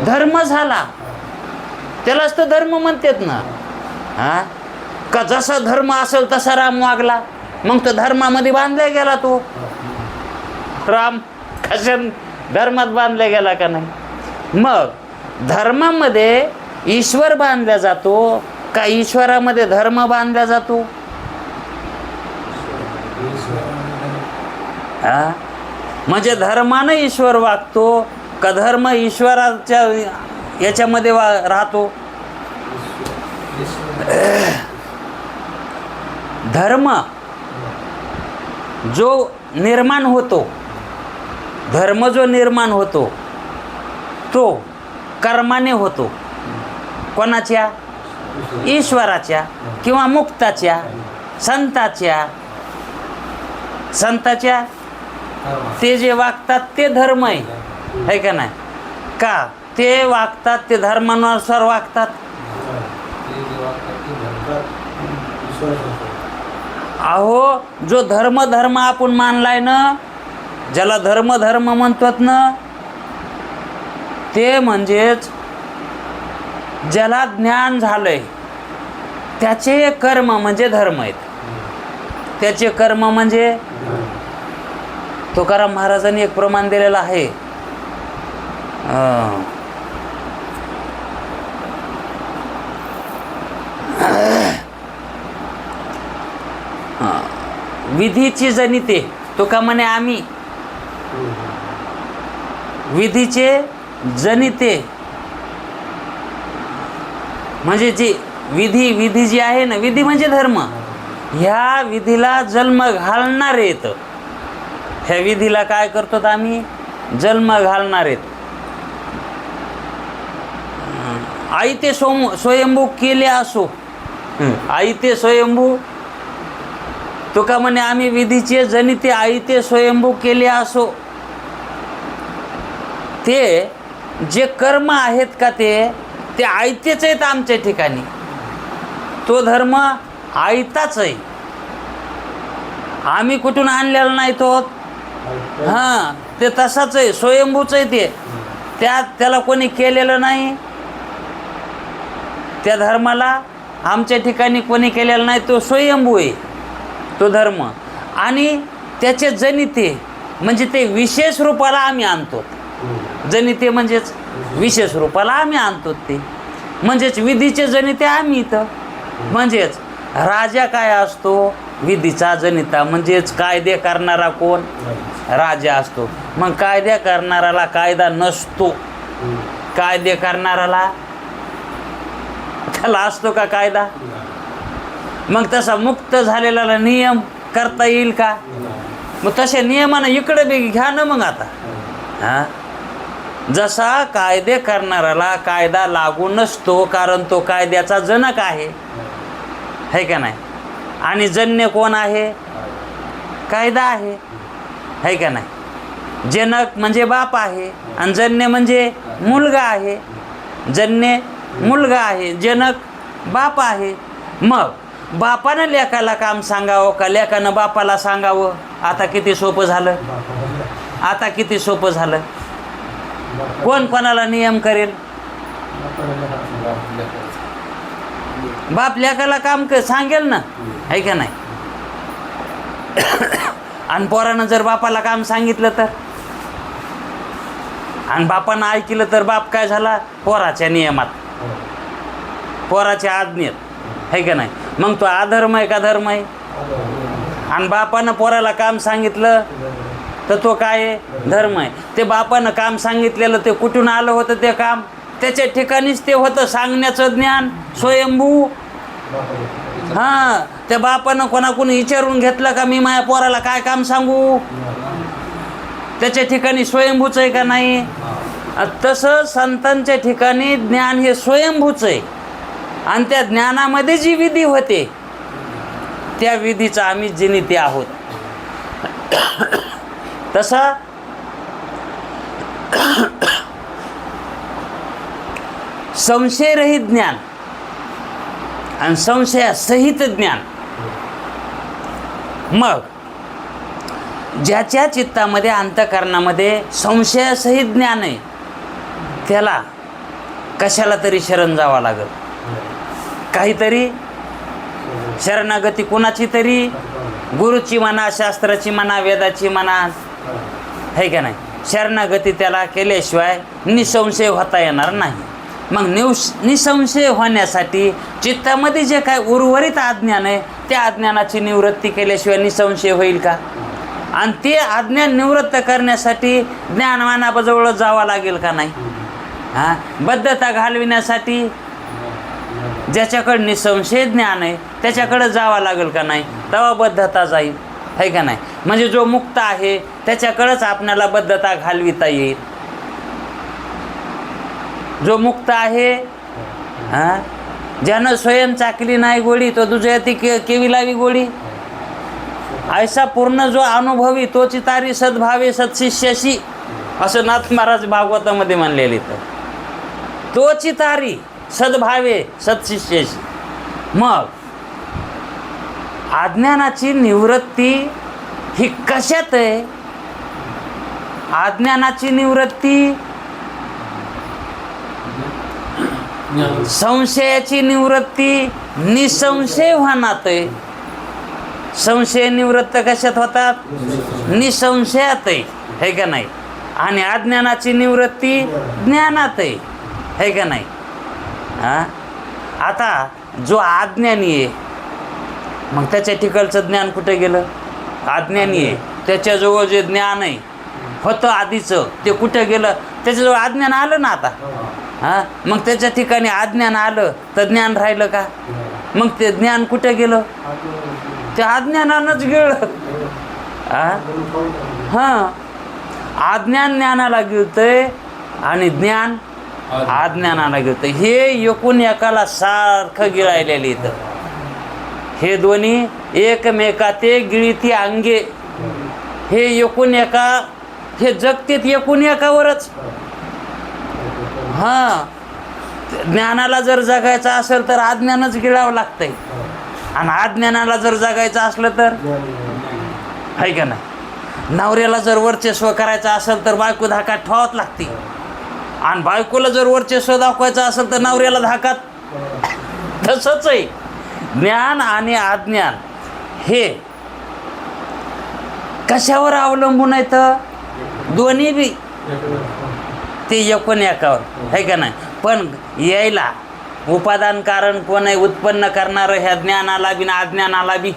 धर्म झाला. त्यालाच तर धर्म म्हणतात ना. हा का जसा धर्म असेल तसा राम वागला, मग तो धर्मामध्ये बांधला गेला. तो राम कशा धर्मात बांधला गेला का नाही? मग धर्मामध्ये ईश्वर बांधला जातो का ईश्वरामध्ये धर्म बांधला जातो? हा, म्हणजे धर्मानं ईश्वर वागतो का धर्म ईश्वराच्या याच्यामध्ये राहतो? धर्म जो निर्माण होतो, धर्म जो निर्माण होतो तो कर्माने होतो. कोणाच्या? ईश्वराच्या किंवा मुक्ताच्या, संताच्या. ते जे वागतात ते धर्म आहे का नाही? का ते वागतात ते धर्मानुसार वागतात. अहो, जो धर्म आपण मानलाय ना, ज्याला धर्म म्हणतात ना, ते म्हणजेच ज्याला ज्ञान झालंय त्याचे कर्म म्हणजे धर्म आहेत. त्याचे कर्म म्हणजे तुकाराम महाराजांनी एक प्रमाण दिलेलं आहे. विधीची जनिते तुका म्हणे आम्ही, विधीचे जनिते म्हणजे जी विधी जी आहे ना, विधी म्हणजे धर्म. ह्या विधीला जन्म घालणार आहेत. ह्या विधीला काय करतो आम्ही? जन्म घालणार आहेत. आई ते स्वयंभू केले असो, आई ते स्वयंभू तुका म्हणे आम्ही विधीचे जनिते आई ते स्वयंभू केले असो. ते जे कर्म आहेत का ते आयतेच आहेत आमच्या ठिकाणी. तो धर्म आयताच आहे, आम्ही कुठून आणलेला नाही तो. हां, ते तसाच आहे, स्वयंभूच आहे ते. त्याला कोणी केलेलं नाही. त्या धर्माला आमच्या ठिकाणी कोणी केलेलं नाही. तो स्वयंभू आहे तो धर्म. आणि त्याचे जनिते म्हणजे ते विशेष रूपाला आम्ही आणतो. जनिते म्हणजेच विशेष रूपाला आम्ही आणतो. ते म्हणजेच विधीचे जनिते आम्ही इथं. म्हणजेच राजा काय असतो? विधीचा जनिता. म्हणजेच कायदे करणारा कोण? राजा असतो. मग कायदे करणाराला कायदा नसतो. कायदे करणाराला त्याला असतो का कायदा? मग तसा मुक्त झालेला नियम करता येईल का? मग तशा नियमानं इकडे बी घ्या ना मग आता. हां, जसा कायदे करणाऱ्याला कायदा लागू नसतो, कारण तो कायद्याचा जनक आहे का नाही? आणि जन्य कोण आहे? कायदा आहे का नाही? जनक म्हणजे बाप आहे आणि जन्य म्हणजे मुलगा आहे. जन्य मुलगा आहे, जनक बाप आहे. मग बापानं लेकाला काम सांगावं का लेकानं बापाला सांगावं? आता किती सोपं झालं. आता किती सोपं झालं. कोण कोणाला नियम करेल? बाप लेकाला काम सांगेल ना, आहे का नाही? आणि पोरानं जर बापाला काम सांगितलं तर, आणि बापानं ऐकलं तर बाप काय झाला? पोराच्या नियमात, पोराच्या आज्ञेत, आहे का नाही? मग तो अधर्म आहे का धर्म आहे? आणि बापानं पोराला काम सांगितलं तर तो काय आहे? धर्म आहे. ते बापानं काम सांगितलेलं ते कुठून आलं होतं ते काम? त्याच्या ठिकाणीच ते होतं सांगण्याचं ज्ञान, स्वयंभू. हां, त्या बापानं कोणाकडून विचारून घेतलं का मी माझ्या पोराला काय काम सांगू? त्याच्या ठिकाणी स्वयंभूच आहे का नाही? तसं संतांच्या ठिकाणी ज्ञान हे स्वयंभूच आहे. आणि त्या ज्ञानामध्ये जी विधी होते त्या विधीचा आम्ही जनिते आहोत. तसा संशयरहित ज्ञान आणि संशयासहित ज्ञान. मग ज्याच्या चित्तामध्ये अंतःकरणामध्ये संशयासहित ज्ञान आहे त्याला कशाला तरी शरण जावं लागेल. काहीतरी शरणागती कोणाची तरी, गुरुची म्हणा, शास्त्राची म्हणा, वेदाची म्हणा, आहे का नाही? शरणागती त्याला केल्याशिवाय निसंशय होता येणार नाही. मग निसंशय होण्यासाठी चित्तामध्ये जे काय उर्वरित अज्ञान आहे त्या अज्ञानाची निवृत्ती केल्याशिवाय निसंशय होईल का? आणि ते अज्ञान निवृत्त करण्यासाठी ज्ञानवानाजवळ जावं लागेल का नाही? हां, बद्धता घालविण्यासाठी ज्याच्याकडे निसंशय ज्ञान आहे त्याच्याकडे जावं लागेल का नाही? तेव्हा बद्धता जाईल, आहे का नाही? म्हणजे जो मुक्त आहे त्याच्याकडेच आपल्याला बद्धता घालविता येईल. जो मुक्त आहे, हां, ज्यानं स्वयं चाकली नाही गोडी तो तुझ्या ती केवी लावी गोडी. ऐसा पूर्ण जो अनुभवी तोची तारी सद्भावे सत्शिष्याशी, असं नाथ महाराज भागवतामध्ये म्हणलेले. तर तोची तारी सद्भावे सत्शिष्याशी. मग अज्ञानाची निवृत्ती ही कशात आहे? अज्ञानाची निवृत्ती, संशयाची निवृत्ती निसंशय भानात आहे. संशय निवृत्त कशात होतात? निसंशयात आहे का नाही? आणि अज्ञानाची निवृत्ती ज्ञानात आहे का नाही? हां, आता जो अज्ञानी आहे मग त्याच्या ठिकाणचं ज्ञान कुठे गेलं? अज्ञानी आहे त्याच्याजवळ जे ज्ञान आहे होतं आधीचं ते कुठे गेलं? त्याच्याजवळ अज्ञान आलं ना आता. हां, मग त्याच्या ठिकाणी अज्ञान आलं तर ज्ञान राहिलं का? मग ते ज्ञान कुठे गेलं? ते अज्ञानानंच गेलं. हां, अज्ञान ज्ञानाला गिळतंय आणि ज्ञान अज्ञानाला गिळतंय. हे एकूण एकाला सारखं गिळायलेलं इथं. हे दोन्ही एकमेकाते गिळती अंगे. हे एकूण एका, हे जगतेत एकूण एकावरच. हां, ज्ञानाला जर जगायचं असेल तर अज्ञानच गिळावं लागतंय आणि अज्ञानाला जर जगायचं असलं तर, आहे का नाही? नवऱ्याला जर वर्चस्व करायचं असेल तर बायको धाकात ठेवावंच लागते आणि बायकोला जर वर्चस्व दाखवायचं असेल तर नवऱ्याला धाकात. तसंच आहे ज्ञान आणि अज्ञान हे कशावर अवलंबून आहेत? दोन्ही बी ते एकूण एकावर, आहे का नाही? पण यायला उपादान कारण कोण आहे? उत्पन्न करणारं ह्या ज्ञानाला बी ना अज्ञानाला बी,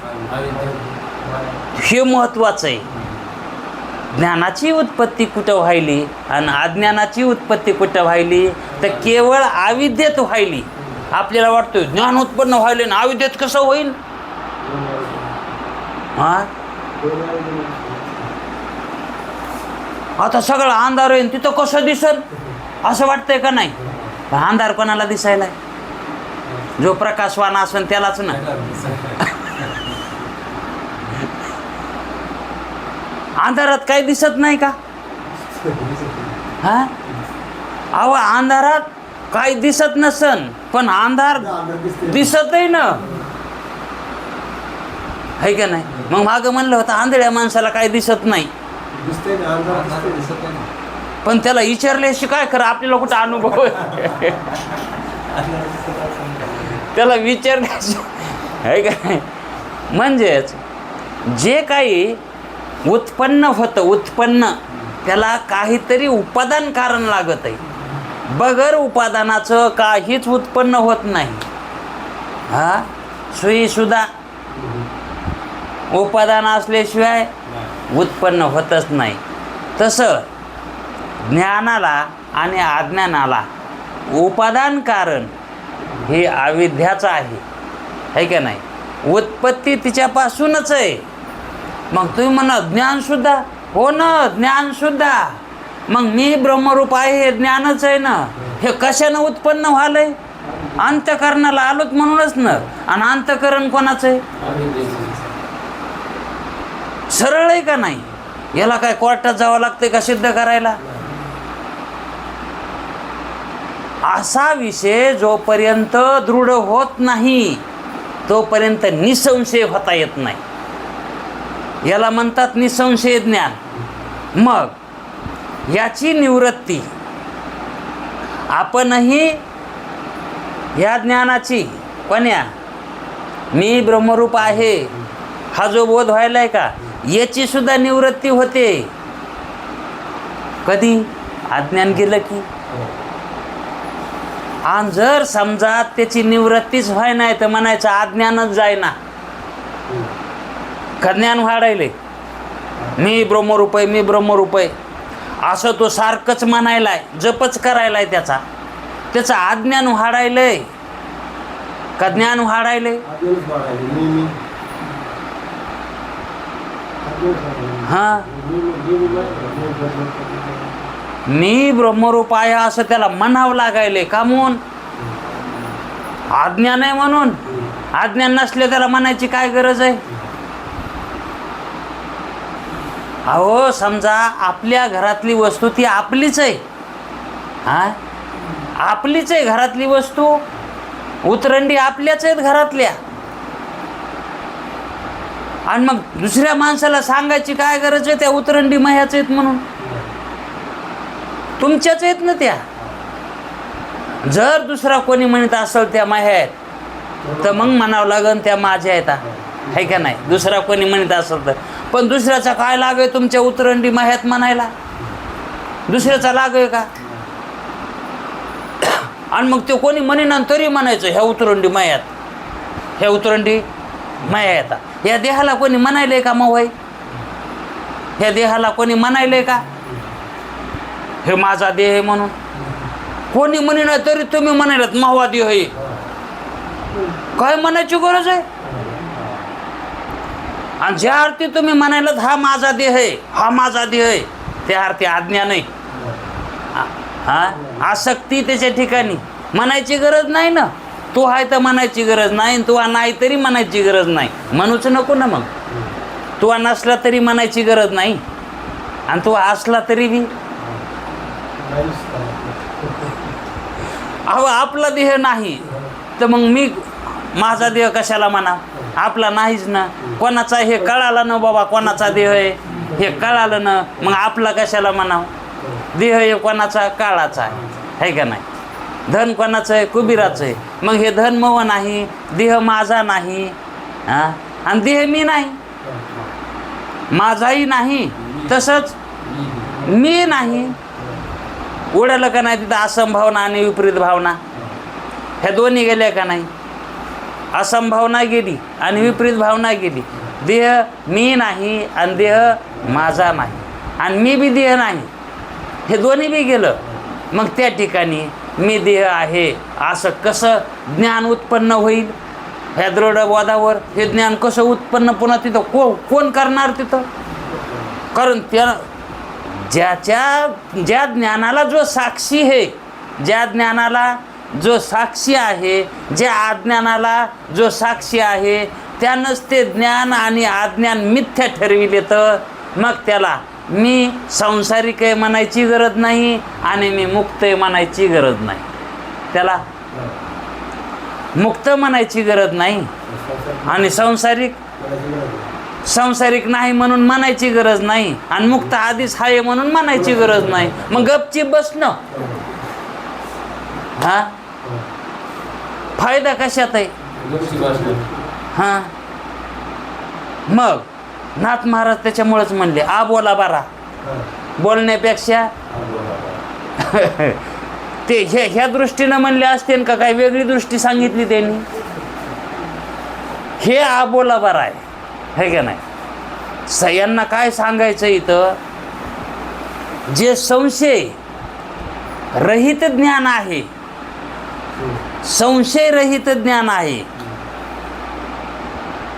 हे महत्त्वाचं आहे. ज्ञानाची उत्पत्ती कुठं व्हायली आणि अज्ञानाची उत्पत्ती कुठं व्हायली? तर केवळ अविद्येत व्हायली. आपल्याला वाटतं ज्ञान उत्पन्न व्हायले ना अविद्येत कसं होईल? हां, आता सगळं अंधार आहे तिथं कसं दिसल असं वाटतंय का नाही? अंधार कोणाला दिसायला? जो प्रकाशवान असेल त्यालाच ना. अंधारात काही दिसत नाही का? हां, अहो अंधारात काही दिसत नसन पण अंधार दिसतही ना, आहे का नाही? मग मागं म्हणलं होतं आंधळ्या माणसाला काही दिसत नाही, पण त्याला विचारल्याशी काय खरं आपल्याला कुठं अनुभव आहे? त्याला विचारल्याशी, आहे का नाही? म्हणजेच जे काही उत्पन्न होतं, उत्पन्न त्याला काहीतरी उपादान कारण लागत आहे. बगर उपादानाचं काहीच उत्पन्न होत नाही. हां, सुईसुद्धा उपादान असल्याशिवाय उत्पन्न होतच नाही. तसं ज्ञानाला आणि अज्ञानाला उपादान कारण हे अविद्याचं आहे का नाही? उत्पत्ती तिच्यापासूनच आहे. मग तुम्ही म्हणा ज्ञानसुद्धा, हो ना ज्ञानसुद्धा. मग मी ब्रह्मरूप आहे हे ज्ञानच आहे ना. हे कशानं उत्पन्न व्हालंय? अंतःकरणाला आलोत म्हणूनच ना. आणि अंतःकरण कोणाचं आहे? सरळ आहे का नाही? याला काय कोर्टात जावं लागतंय का सिद्ध करायला? असा विषय जोपर्यंत दृढ होत नाही तोपर्यंत निसंशय होता येत नाही. याला म्हणतात निसंशय ज्ञान. मग याची निवृत्ती आपणही या ज्ञानाची, पण या मी ब्रह्मरूप आहे हा जो बोध व्हायलाय का, याची सुद्धा निवृत्ती होते. कधी? अज्ञान गेलं की. आणि जर समजा त्याची निवृत्तीच व्हाय नाही तर म्हणायचं अज्ञानच जायना, का ज्ञान वाढायले, मी ब्रह्मरूप आहे, मी ब्रह्मरूप आहे असं तो सारखंच म्हणायलाय, जपच करायलाय, त्याचं अज्ञान वाढायलंय का ज्ञान वाढायलंय? हा, मी ब्रह्मरूप आहे असं त्याला म्हणावं लागायले का? म्हणून अज्ञान आहे म्हणून. अज्ञान नसले त्याला म्हणायची काय गरज आहे? अहो समजा आपल्या घरातली वस्तू ती आपलीच आहे, हा आपलीच आहे घरातली वस्तू, उतरंडी आपल्याच आहेत घरातल्या, आणि मग दुसऱ्या माणसाला सांगायची काय गरज आहे त्या उतरंडी माह्याच आहेत म्हणून? तुमच्याच आहेत ना त्या. जर दुसरा कोणी म्हणत असेल त्या माह्या आहेत तर मग म्हणावं लागन त्या माझ्या आहेत, आहे का नाही? दुसरा कोणी म्हणत असेल तर. पण दुसऱ्याचा काय लाग आहे तुमच्या उतरंडी माह्यात म्हणायला? दुसऱ्याचा लाग आहे का? आणि मग ते कोणी म्हणेना तरी म्हणायचं ह्या उतरंडी माह्यात, ह्या उतरंडी माया येतात. या देहाला कोणी म्हणायलंय का मग? ह्या देहाला कोणी म्हणायलंय का हे माझा देह आहे म्हणून? कोणी म्हणे ना तरी तुम्ही म्हणायलात मावा देह आहे. काय म्हणायची गरज आहे? आणि ज्या अर्थी तुम्ही म्हणायलात हा माझा देह आहे, हा माझा देह आहे, त्या अर्थी अज्ञान आहे, हा आसक्ती त्याच्या ठिकाणी. म्हणायची गरज नाही ना. तू आहे तर म्हणायची गरज नाही, तू नाही तरी म्हणायची गरज नाही. म्हणूच नको ना मग. तू नसला तरी म्हणायची गरज नाही, आणि तू असला तरी बी. अहो आपला देह नाही तर मग मी माझा देह कशाला म्हणा? आपला नाहीच ना. कोणाचा हे कळालं ना बाबा कोणाचा देह आहे हे कळालं ना, मग आपला कशाला म्हणावं? देह हे कोणाचा? काळाचा आहे का नाही? धन कोणाचं आहे? कुबीराचं आहे. मग हे धन मव नाही, देह माझा नाही, हां, आणि देह मी नाही, माझाही नाही, तसंच मी नाही. उडालं का नाही तिथं असंभावना आणि विपरीत भावना? ह्या दोन्ही गेल्या का नाही? असंभावना गेली आणि विपरीत भावना गेली. देह मी नाही आणि देह माझा नाही, आणि मी बी देह नाही, हे दोन्ही बी गेलं. मग त्या ठिकाणी मी देह आहे असं कसं ज्ञान उत्पन्न होईल? ह्या दृढवादावर हे ज्ञान कसं उत्पन्न पुन्हा तिथं कोण करणार तिथं? कारण त्या ज्या ज्ञानाला जो साक्षी आहे, ज्या ज्ञानाला जो साक्षी आहे, ज्या अज्ञानाला जो साक्षी आहे, त्यानंच ते ज्ञान आणि अज्ञान मिथ्या ठरविले. तर मग त्याला मी संसारिक आहे म्हणायची गरज नाही आणि मी मुक्त आहे म्हणायची गरज नाही. त्याला मुक्त म्हणायची गरज नाही आणि संसारिक नाही म्हणून म्हणायची गरज नाही, आणि मुक्त आधीच आहे म्हणून म्हणायची गरज नाही. मग गपचीप बसणं, हा फायदा कशात आहे? हां, मग नाथ महाराज त्याच्यामुळेच म्हणले आ बोला बारा, बोलण्यापेक्षा ते ह्या दृष्टीनं म्हणले असते का काय वेगळी दृष्टी सांगितली त्यांनी? हे आ बोला बारा आहे का नाही? यांना काय सांगायचं इथं? जे संशय रहित ज्ञान आहे, संशय रहित ज्ञान आहे,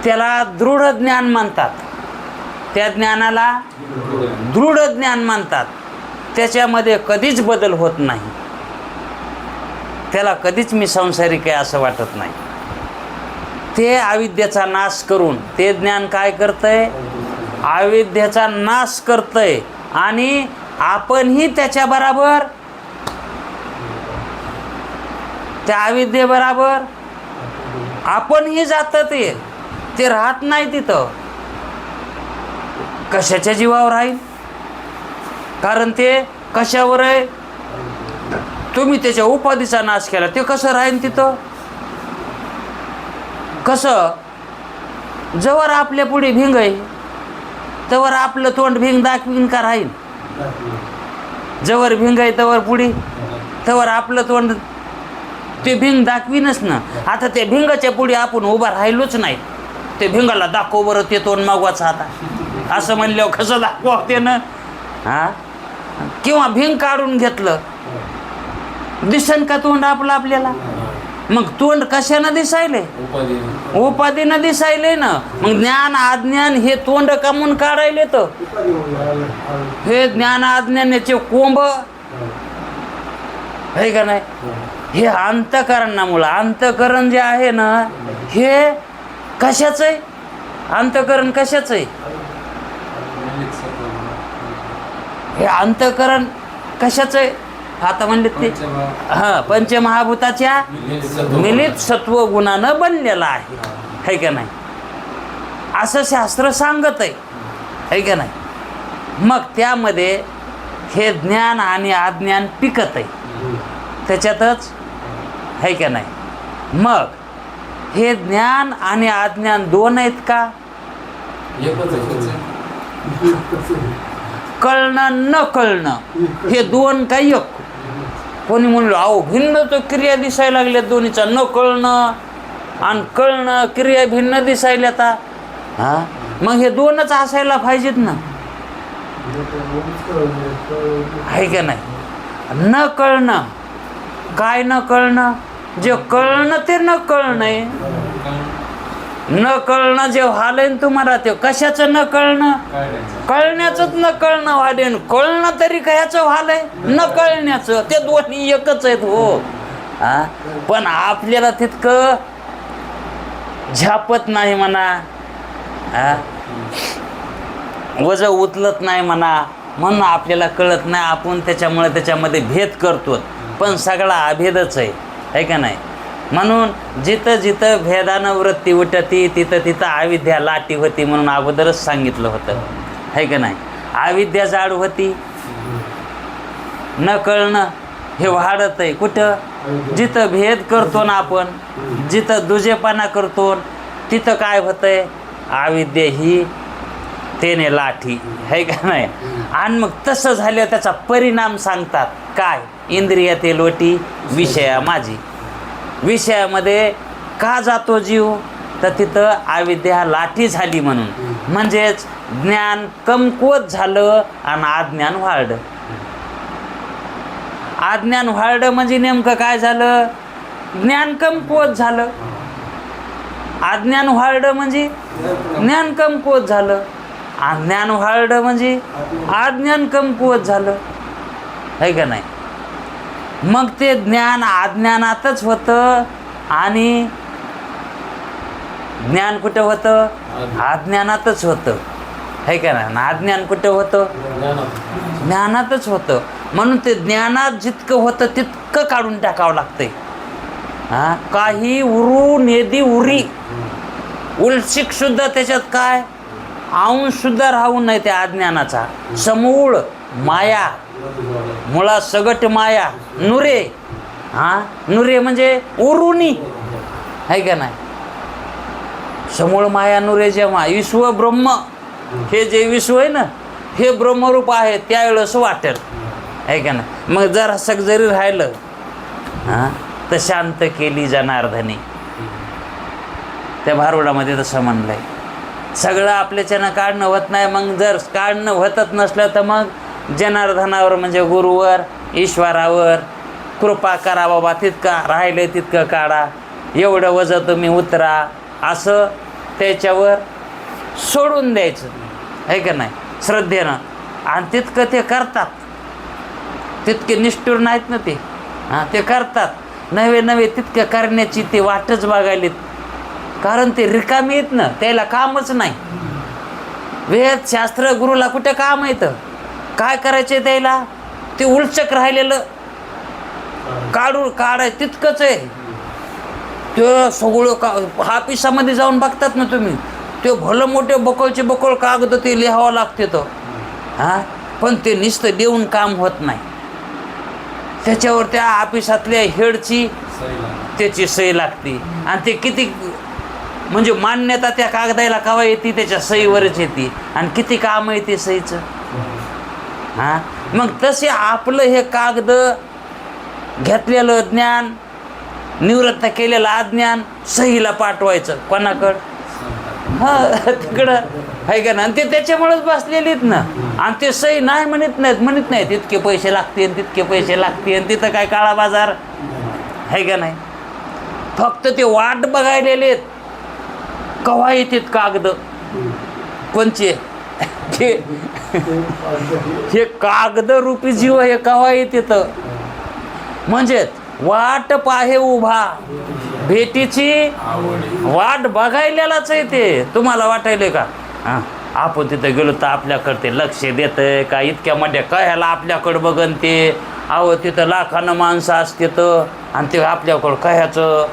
त्याला दृढ ज्ञान म्हणतात. त्या ज्ञानाला दृढ ज्ञान म्हणतात. त्याच्यामध्ये कधीच बदल होत नाही. त्याला कधीच मी संसारिक आहे असं वाटत नाही. ते अविद्येचा नाश करून ते ज्ञान काय करतंय? अविद्येचा नाश करतंय, आणि आपणही त्याच्याबरोबर, त्या अविद्येबरोबर आपणही जातं. ते राहत नाही तिथं. कशाच्या जीवावर राहील? कारण ते कशावर आहे? तुम्ही त्याच्या उपाधीचा नाश केला, ते कसं राहील तिथं? कसं? जवळ आपल्या पुढे भिंग आहे तवर आपलं तोंड भिंग दाखवीन का राहील? जवळ भिंग आहे तवर पुढे, तवर आपलं तोंड ते भिंग दाखवीनच ना. आता त्या भिंगाच्या पुढे आपण उभा राहिलोच नाही. ते भिंगाला दाखव बरं ते तोंड मागवाचा आता असं म्हणल्यावर कसं दाखवा ते ना. हा किंवा भिंग काढून घेतलं दिसन का तोंड आपलं आपल्याला. मग तोंड कशानं दिसायले? उपाधीनं दिसायले ना. मग ज्ञान अज्ञान हे तोंड कामून काढायले तर हे ज्ञान अज्ञानाचे कोंब आहे का नाही. हे अंतःकरणामुळं. अंतःकरण जे आहे ना हे कशाचं आहे? अंतःकरण कशाचं आहे? हे अंतःकरण कशाचं आहे? आता म्हणले ते पंचमहाभूताच्या मिलित सत्व गुणानं बनलेला आहे का नाही. असं शास्त्र सांगत आहे का नाही. मग त्यामध्ये हे ज्ञान आणि अज्ञान पिकत आहे त्याच्यातच आहे का नाही. मग हे ज्ञान आणि अज्ञान दोन आहेत का? कळणं न कळणं हे दोन का एक? कोणी म्हणलं अहो भिन्न तो क्रिया दिसायला लागल्या दोन्हीचा. न कळणं आणि कळणं क्रिया भिन्न दिसायला आता. हा मग हे दोनच असायला पाहिजेत ना आहे का नाही. न कळणं काय? न कळणं जे कळणं ते न कळणं आहे. न कळणं जे व्हालंय तुम्हाला ते कशाचं न कळणं? कळण्याचंच न कळणं व्हाले. कळणं तरी कशाचं व्हालंय? न कळण्याचं. ते दोन्ही एकच आहेत हो. हा पण आपल्याला तितकं झापत नाही म्हणा. हा वजं उचलत नाही म्हणा म्हणून आपल्याला कळत नाही. आपण त्याच्यामध्ये भेद करतो पण सगळा अभेदच आहे का नाही. म्हणून जिथं जिथं भेदानं वृत्ती उठती तिथं अविद्या लाटी होती म्हणून अगोदरच सांगितलं होतं आहे का नाही. अविद्या जाड होती. न कळणं हे वाढत आहे कुठं? जिथं भेद करतो ना आपण, जिथं दुजेपणा करतो तिथं काय होतंय? अविद्या ही तेने लाठी आहे का नाही. आणि मग तसं झालं त्याचा परिणाम सांगतात काय? इंद्रियातील लोटी विषया माझी. विषयामध्ये का जातो जीव? तर तिथं अविद्या लाठी झाली म्हणून. म्हणजेच ज्ञान कमकुवत झालं आणि अज्ञान वाढलं. अज्ञान वाढलं म्हणजे नेमकं काय झालं? ज्ञान कमकुवत झालं. अज्ञान वाढलं म्हणजे ज्ञान कमकुवत झालं. अज्ञान वाढलं म्हणजे अज्ञान कमकुवत झालं आहे का नाही. मग ते ज्ञान अज्ञानातच होतं आणि ज्ञान कुठं होतं? अज्ञानातच होतं आहे का नाही. अज्ञान कुठं होतं? ज्ञानातच होतं. म्हणून ते ज्ञानात जितकं होतं तितकं काढून टाकावं लागतंय. हा काही उरू नेदी उरी उलशिक सुद्धा त्याच्यात काय अंश सुद्धा राहू नये त्या अज्ञानाचा. समूळ माया, मुळा सगट माया नुरे. हा नुरे म्हणजे उरुनी आहे का नाही. समूळ माया नुरे जेव्हा विश्व ब्रह्म हे जे विश्व आहे ना हे ब्रह्मरूप आहे त्यावेळेस वाटेल आहे का नाही. मग जरा सग जरी राहिलं हां तर शांत केली जनार्दनी. त्या भारुडामध्ये तसं म्हणलंय. सगळं आपल्याच्यानं काढणं होत नाही. मग जर काढणं होतच नसलं तर मग जनार्दनावर म्हणजे गुरुवर ईश्वरावर कृपा करा बाबा. तितका राहिलं तितकं काढा. एवढं वजं तुम्ही उतरा असं त्याच्यावर सोडून द्यायचं आहे का नाही श्रद्धेनं. आणि तितकं ते करतात. तितके निष्ठुर नाहीत ना ते. हां ते करतात. नवे नवे तितकं करण्याची ते वाटच बघायलीत. कारण ते रिकामी आहेत ना त्याला कामच नाही. वेद शास्त्र गुरुला कुठं काम येतं? काय करायचे त्याला? ते उलचक राहिलेलं काढाय तितकंच आहे. ते सगळं ऑफिसामध्ये जाऊन बघतात ना तुम्ही ते भलं मोठे बकळचे बकळ कागद ते लिहावं लागते तर. हां पण ते नुसतं देऊन काम होत नाही. त्याच्यावर त्या ऑफिसातल्या हेडची त्याची सही लागते. आणि ते किती म्हणजे मान्यता त्या कागदाला केव्हा येते? त्याच्या सहीवरच येते. आणि किती काम आहे ते सहीचं. हां मग तसे आपलं हे कागद घेतलेलं ज्ञान निवृत्त केलेलं अज्ञान सहीला पाठवायचं कोणाकडं? तिकडं आहे का ना. आणि ते त्याच्यामुळेच बसलेलीत ना. आणि ते सही नाही म्हणत नाहीत इतके पैसे लागतील तितके पैसे लागतील. तिथं काय काळा बाजार आहे का नाही. फक्त ते वाट बघायलेले कवा येतात कागद कोणचे हे कागद रूपी जीव हे कवा येतात. म्हणजेच वाट पाहे उभा भेटीची वाट बघायलाच आहे ते. तुम्हाला वाटायले का आपण तिथं गेलो तर आपल्याकडे ते लक्ष देतंय का? इतक्या मध्ये कळायला आपल्याकडं बघन ते. अहो तिथं लाखानं माणसं असते तर आणि ते आपल्याकडं कह्याचं.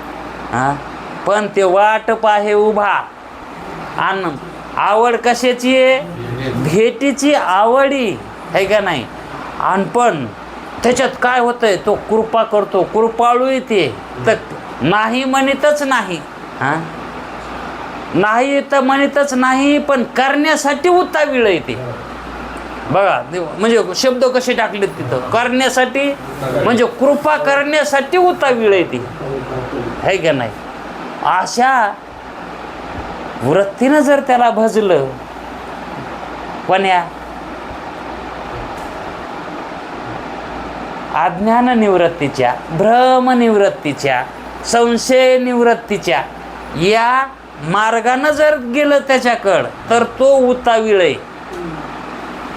पण ते वाट पाहे उभा. आणि आवड कशाची आहे? भेटीची आवडी आहे का नाही. आणि पण त्याच्यात काय होतंय? तो कृपा करतो, कृपाळू येते तर नाही म्हणतच नाही. नाही तर म्हणतच नाही, पण करण्यासाठी उतावीळ येते बघा. म्हणजे शब्द कसे टाकलेत तिथं? करण्यासाठी म्हणजे कृपा करण्यासाठी उतावीळ येते आहे का नाही. अशा वृत्तीनं जर त्याला भजलं कोण्या अज्ञान निवृत्तीच्या, भ्रम निवृत्तीच्या, संशय निवृत्तीच्या या मार्गानं जर गेलं त्याच्याकडं तर तो उतावीळ आहे.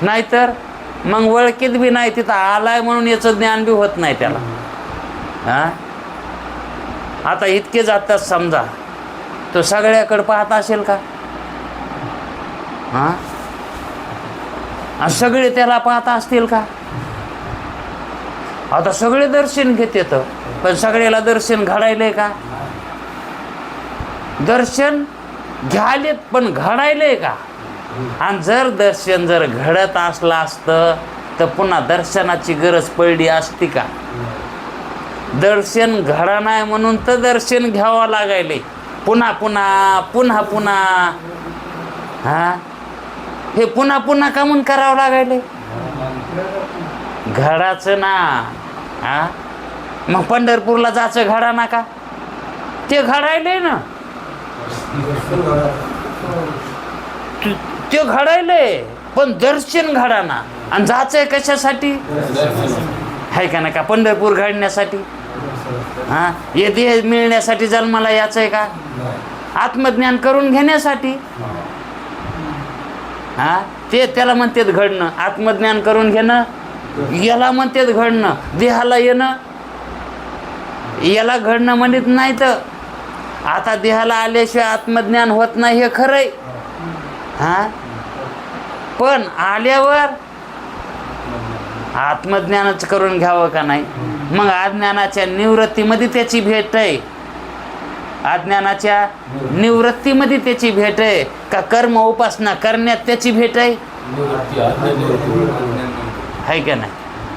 नाहीतर मग वळकीत बी नाही. तिथं आलाय म्हणून याचं ज्ञान बी होत नाही त्याला. आता इतके जातात समजा, तो सगळ्याकडे पाहत असेल का? सगळे त्याला पाहत असतील का? आता सगळे दर्शन घेतात पण सगळ्याला दर्शन घडायलंय का? दर्शन घ्यालेत पण घडायलंय का? आणि जर दर्शन जर घडत असलं असतं तर पुन्हा दर्शनाची गरज पडली असती का? दर्शन घडा नाही म्हणून तर दर्शन घ्यावं लागायले पुन्हा पुन्हा पुन्हा पुन्हा. हे पुन्हा पुन्हा का म्हणून करावं लागायले? घडाचं ना. मग पंढरपूरला जायचं घडा ना का? ते घडायले ना. ते घडायले पण दर्शन घडा ना. आणि जायचंय कशासाठी? आहे का नाही का? पंढरपूर घडण्यासाठी. हे देह मिळण्यासाठी जन्माला याचंय का? आत्मज्ञान करून घेण्यासाठी. ते त्याला म्हणतात घडणं. आत्मज्ञान करून घेणं याला म्हणतात घडणं. देहाला येणं याला घडणं म्हणत नाही. तर आता देहाला आल्याशिवाय आत्मज्ञान होत नाही हे खरंय. पण आल्यावर आत्मज्ञानच करून घ्यावं का नाही? मग अज्ञानाच्या निवृत्तीमध्ये त्याची भेट आहे. अज्ञानाच्या निवृत्तीमध्ये त्याची भेट आहे का? कर्म उपासना करण्यात त्याची भेट आहे का नाही?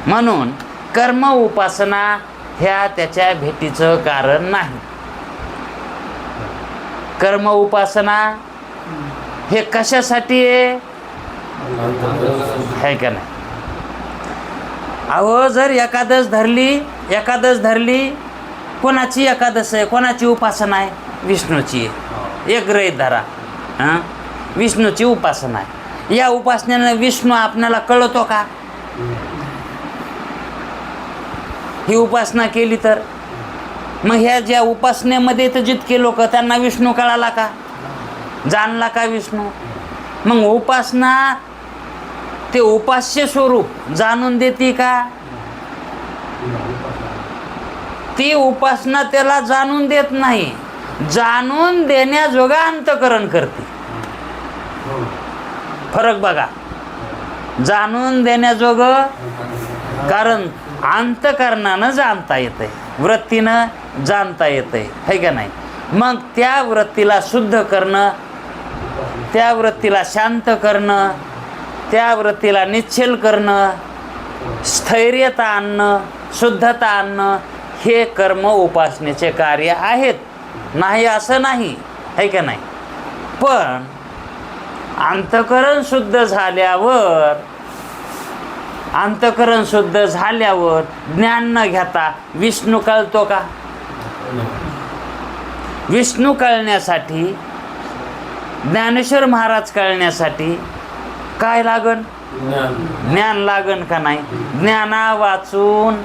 म्हणून कर्म उपासना ह्या त्याच्या भेटीचं कारण नाही. कर्म उपासना हे कशासाठी आहे का नाही? अहो जर एकादश धरली कोणाची एकादश आहे? कोणाची उपासना आहे? विष्णूची आहे. एक गृहीत धरा. विष्णूची उपासना आहे. या उपासनेनं विष्णू आपल्याला कळतो का? ही उपासना केली तर मग ह्या ज्या उपासनेमध्ये तर जितके लोक त्यांना विष्णू कळाला का? जाणला का विष्णू? मग उपासना ते उपास्य स्वरूप जाणून देते का? ती उपासना त्याला जाणून देत नाही. जाणून देण्याजोगा अंतकरण करते. फरक बघा. जाणून देण्याजोग कारण अंतकरणानं जाणता येतंय, वृत्तीनं जाणता येतंय है का नाही? मग त्या वृत्तीला शुद्ध करणं, त्या वृत्तीला शांत करणं, त्या वृत्तीला निश्चल करणं, स्थैर्यता आणणं, शुद्धता आणणं हे कर्म उपासनेचे कार्य आहेत. नाही असं नाही है का नाही? पण अंतकरण शुद्ध झाल्यावर ज्ञान न घेता विष्णू कळतो का? विष्णू कळण्यासाठी, ज्ञानेश्वर महाराज कळण्यासाठी काय लागन? ज्ञान लागन का नाही? ज्ञाना वाचून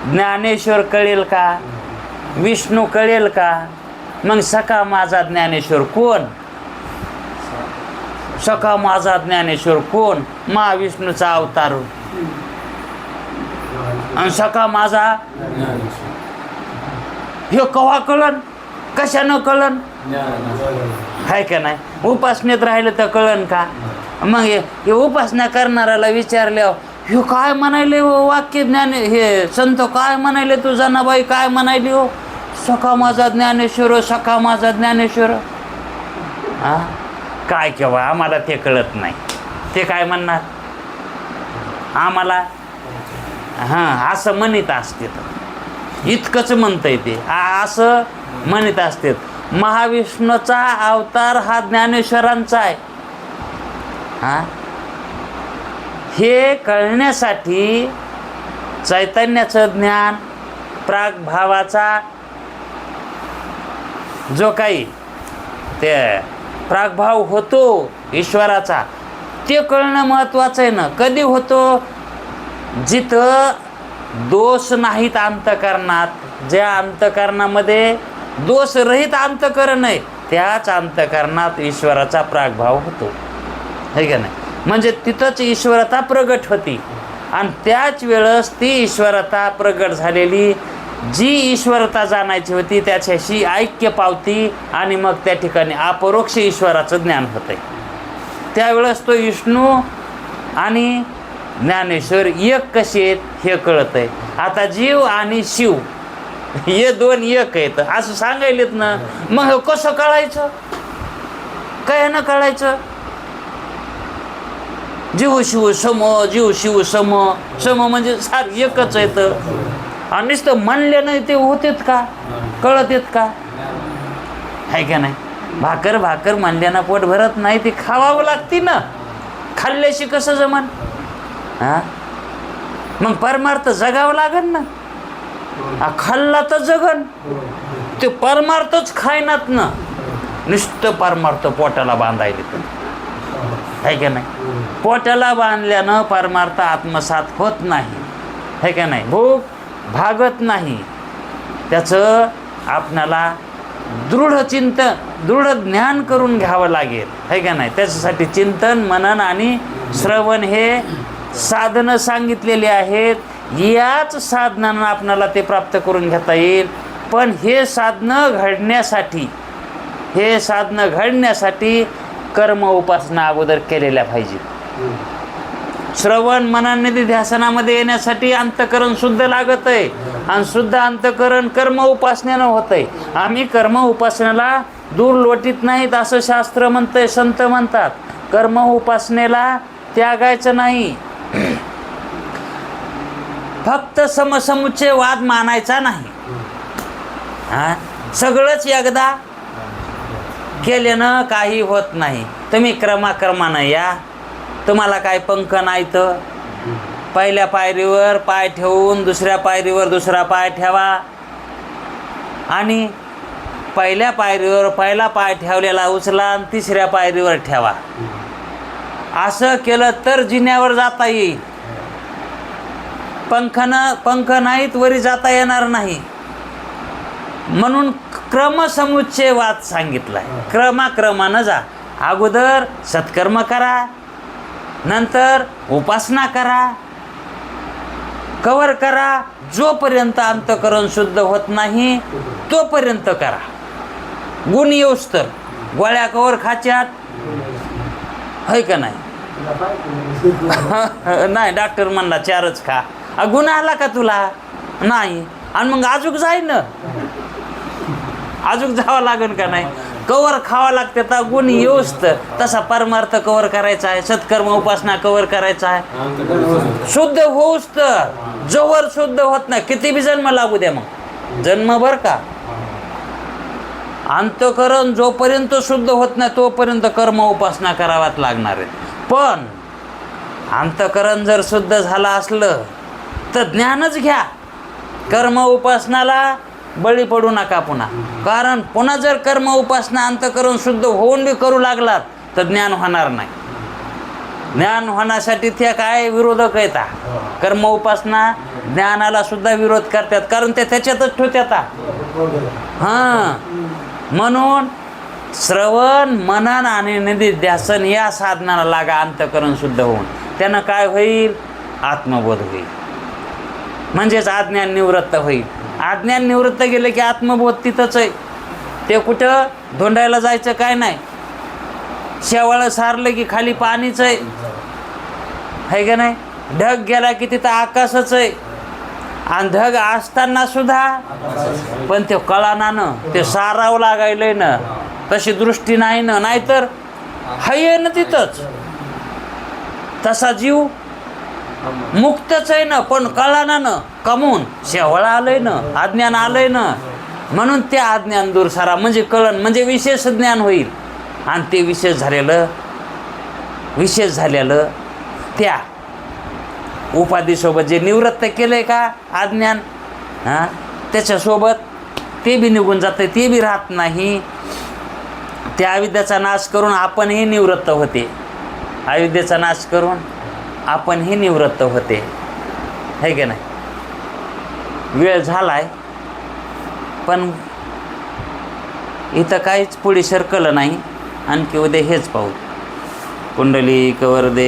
ज्ञानेश्वर कळेल का? विष्णू कळेल का? मग सखा माझा ज्ञानेश्वर कोण? सखा माझा ज्ञानेश्वर कोण? महाविष्णूचा अवतार. आणि सखा माझा हे कवा कळन? कशानं कळन? आहे का नाही? उपासनेत राहिलं तर कळन का? मग हे उपासना करणाऱ्याला विचारल्यावर हे काय म्हणायले हो वाक्य ज्ञान, हे संत काय म्हणायले, तू जनाबाई काय म्हणायली हो? सखा माझा ज्ञानेश्वर, सखा माझा ज्ञानेश्वर. हा काय केव्हा आम्हाला ते कळत नाही. ते काय म्हणणार आम्हाला? हां असं म्हणत असते, इतकंच म्हणतंय ते, असं म्हणत असते. महाविष्णूचा अवतार हा ज्ञानेश्वरांचा आहे. हां हे कळण्यासाठी चैतन्याचं ज्ञान, प्रागभावाचा जो काही ते प्रागभाव होतो ईश्वराचा, ते कळणं महत्त्वाचं आहे ना. कधी होतो? जिथं दोष नाहीत अंतःकरणात, ज्या अंतःकरणामध्ये दोषरहित अंतःकरण आहे त्याच अंतःकरणात ईश्वराचा प्रागभाव होतो, है का नाही? म्हणजे तिथंच ईश्वरता प्रगट होती. आणि त्याच वेळेस ती ईश्वरता प्रगट झालेली जी ईश्वरता जाणायची होती त्याच्याशी ऐक्य पावती आणि मग त्या ठिकाणी अपरोक्ष ईश्वराचं ज्ञान होतंय. त्यावेळेस तो विष्णू आणि ज्ञानेश्वर एक कसे आहेत हे कळतंय. आता जीव आणि शिव हे दोन एक आहेत असं सांगायलेत ना. मग कसं कळायचं? काय ना कळायचं? जीव शिव सम, जीव शिव सम, सम म्हणजे सार एकच आहेत. आणि नुसतं म्हणले नाही ते होतेत का? कळत येत का? आहे का नाही? भाकर भाकर म्हणल्यानं पोट भरत नाही, ती खावावं लागते ना. खाल्ल्याशी कसं जमन? हां मग परमार्थ जगावं लागन ना. खाल्ला तर जगन. ते परमार्थच खायनात ना. नुसतं परमार्थ पोटाला बांधायला तर, आहे का नाही? पोटाला बांधल्यानं परमार्थ आत्मसात होत नाही, है का नाही? भूक भागत नाही. त्याचं आपणाला दृढ चिंतन, दृढ ज्ञान करून घ्यावं लागेल, है का नाही? त्याच्यासाठी चिंतन, मनन आणि श्रवण हे साधनं सांगितलेली आहेत. याच साधनानं आपणाला ते प्राप्त करून घेता येईल. पण हे साधनं घडण्यासाठी कर्म उपासना अगोदर केलेल्या पाहिजे. श्रवण मनन निधिध्यासनामध्ये येण्यासाठी अंतःकरण शुद्ध लागत आहे. आणि शुद्ध अंतःकरण कर्म उपासनेनं होत आहे. आम्ही कर्म उपासनेला दूर लोटीत नाहीत असं शास्त्र म्हणतंय, संत म्हणतात. कर्म उपासनेला त्यागायचं नाही. फक्त समसमुच्चय वाद मानायचा नाही. हां सगळंच एकदा केल्यानं काही होत नाही. तुम्ही क्रमाक्रमानं या. तुम्हाला काय पंख नाही तर पहिल्या पायरीवर पाय ठेवून दुसऱ्या पायरीवर दुसरा पाय ठेवा. आणि पहिल्या पायरीवर पहिला पाय ठेवलेला उचला आणि तिसऱ्या पायरीवर ठेवा. असं केलं तर जिन्यावर जाता येईल. पंख नाहीत वरी जाता येणार नाही. म्हणून क्रमसमुच्चय वाद सांगितलाय. क्रमाक्रमानं जा. अगोदर सत्कर्म करा, नंतर उपासना करा, कवर करा. जोपर्यंत अंतःकरण शुद्ध होत नाही तोपर्यंत करा. गुण येऊस तर गोळ्या कवर खाच्यात, है का नाही? नाही डॉक्टर म्हणला 4च खा. गुण आला का तुला? नाही. आणि मग अजूक जाय ना, अजून जावं लागेल का नाही? कवर खावा लागते तर गुण येऊस तर. तसा परमार्थ कवर करायचा आहे, सत्कर्म उपासना कवर करायचा आहे. शुद्ध होऊस तर. जोवर शुद्ध होत नाही किती बी जन्म लागू द्या, मग जन्मभर का. अंतःकरण जोपर्यंत शुद्ध होत नाही तोपर्यंत कर्म उपासना करावाच लागणार आहे. पण अंतःकरण जर शुद्ध झालं असलं तर ज्ञानच घ्या. कर्म उपासनाला बळी पडू नका पुन्हा. कारण पुन्हा जर कर्म उपासना अंतःकरण शुद्ध होऊन बी करू लागलात तर ज्ञान होणार नाही. ज्ञान होण्यासाठी ते काय विरोधक येतात. कर्म उपासना ज्ञानाला सुद्धा विरोध करतात, कारण ते त्याच्यातच ठेवतात. हां, म्हणून श्रवण मनन आणि निधिध्यासन या साधनाला लागा अंतःकरण शुद्ध होऊन. त्यानं काय होईल? आत्मबोध होईल, म्हणजेच अज्ञान निवृत्त होईल. अज्ञान निवृत्त गेले की आत्मबोध तिथंच आहे. ते कुठं धोंडायला जायचं काय नाही. शेवाळं सारलं की खाली पाणीच आहे का नाही. ढग गेला की तिथं आकाशच आहे. आणि ढग असताना सुद्धा पण ते कळाना न, ते सारावं लागायलंय ना, तशी दृष्टी नाही ना, नाहीतर हाय ना तिथंच. तसा जीव मुक्तच आहे ना, पण कळाना न, कमून शेवळा आलंय ना, अज्ञान आलंय ना. म्हणून ते अज्ञान दूर सारा म्हणजे कळण, म्हणजे विशेष ज्ञान होईल. आणि ते विशेष झालेलं त्या उपाधीसोबत जे निवृत्त केलंय का अज्ञान, हां, त्याच्यासोबत ते बी निघून जातं, ते बी राहत नाही. त्या अविद्याचा नाश करून आपणही निवृत्त होते. अविद्येचा नाश करून आपणही निवृत्त होते, है की नाही. वेळ झालाय, पण इथं काहीच पुढे सरकलं नाही. आणखी उद्या हेच पाहू. कुंडली कवरदे.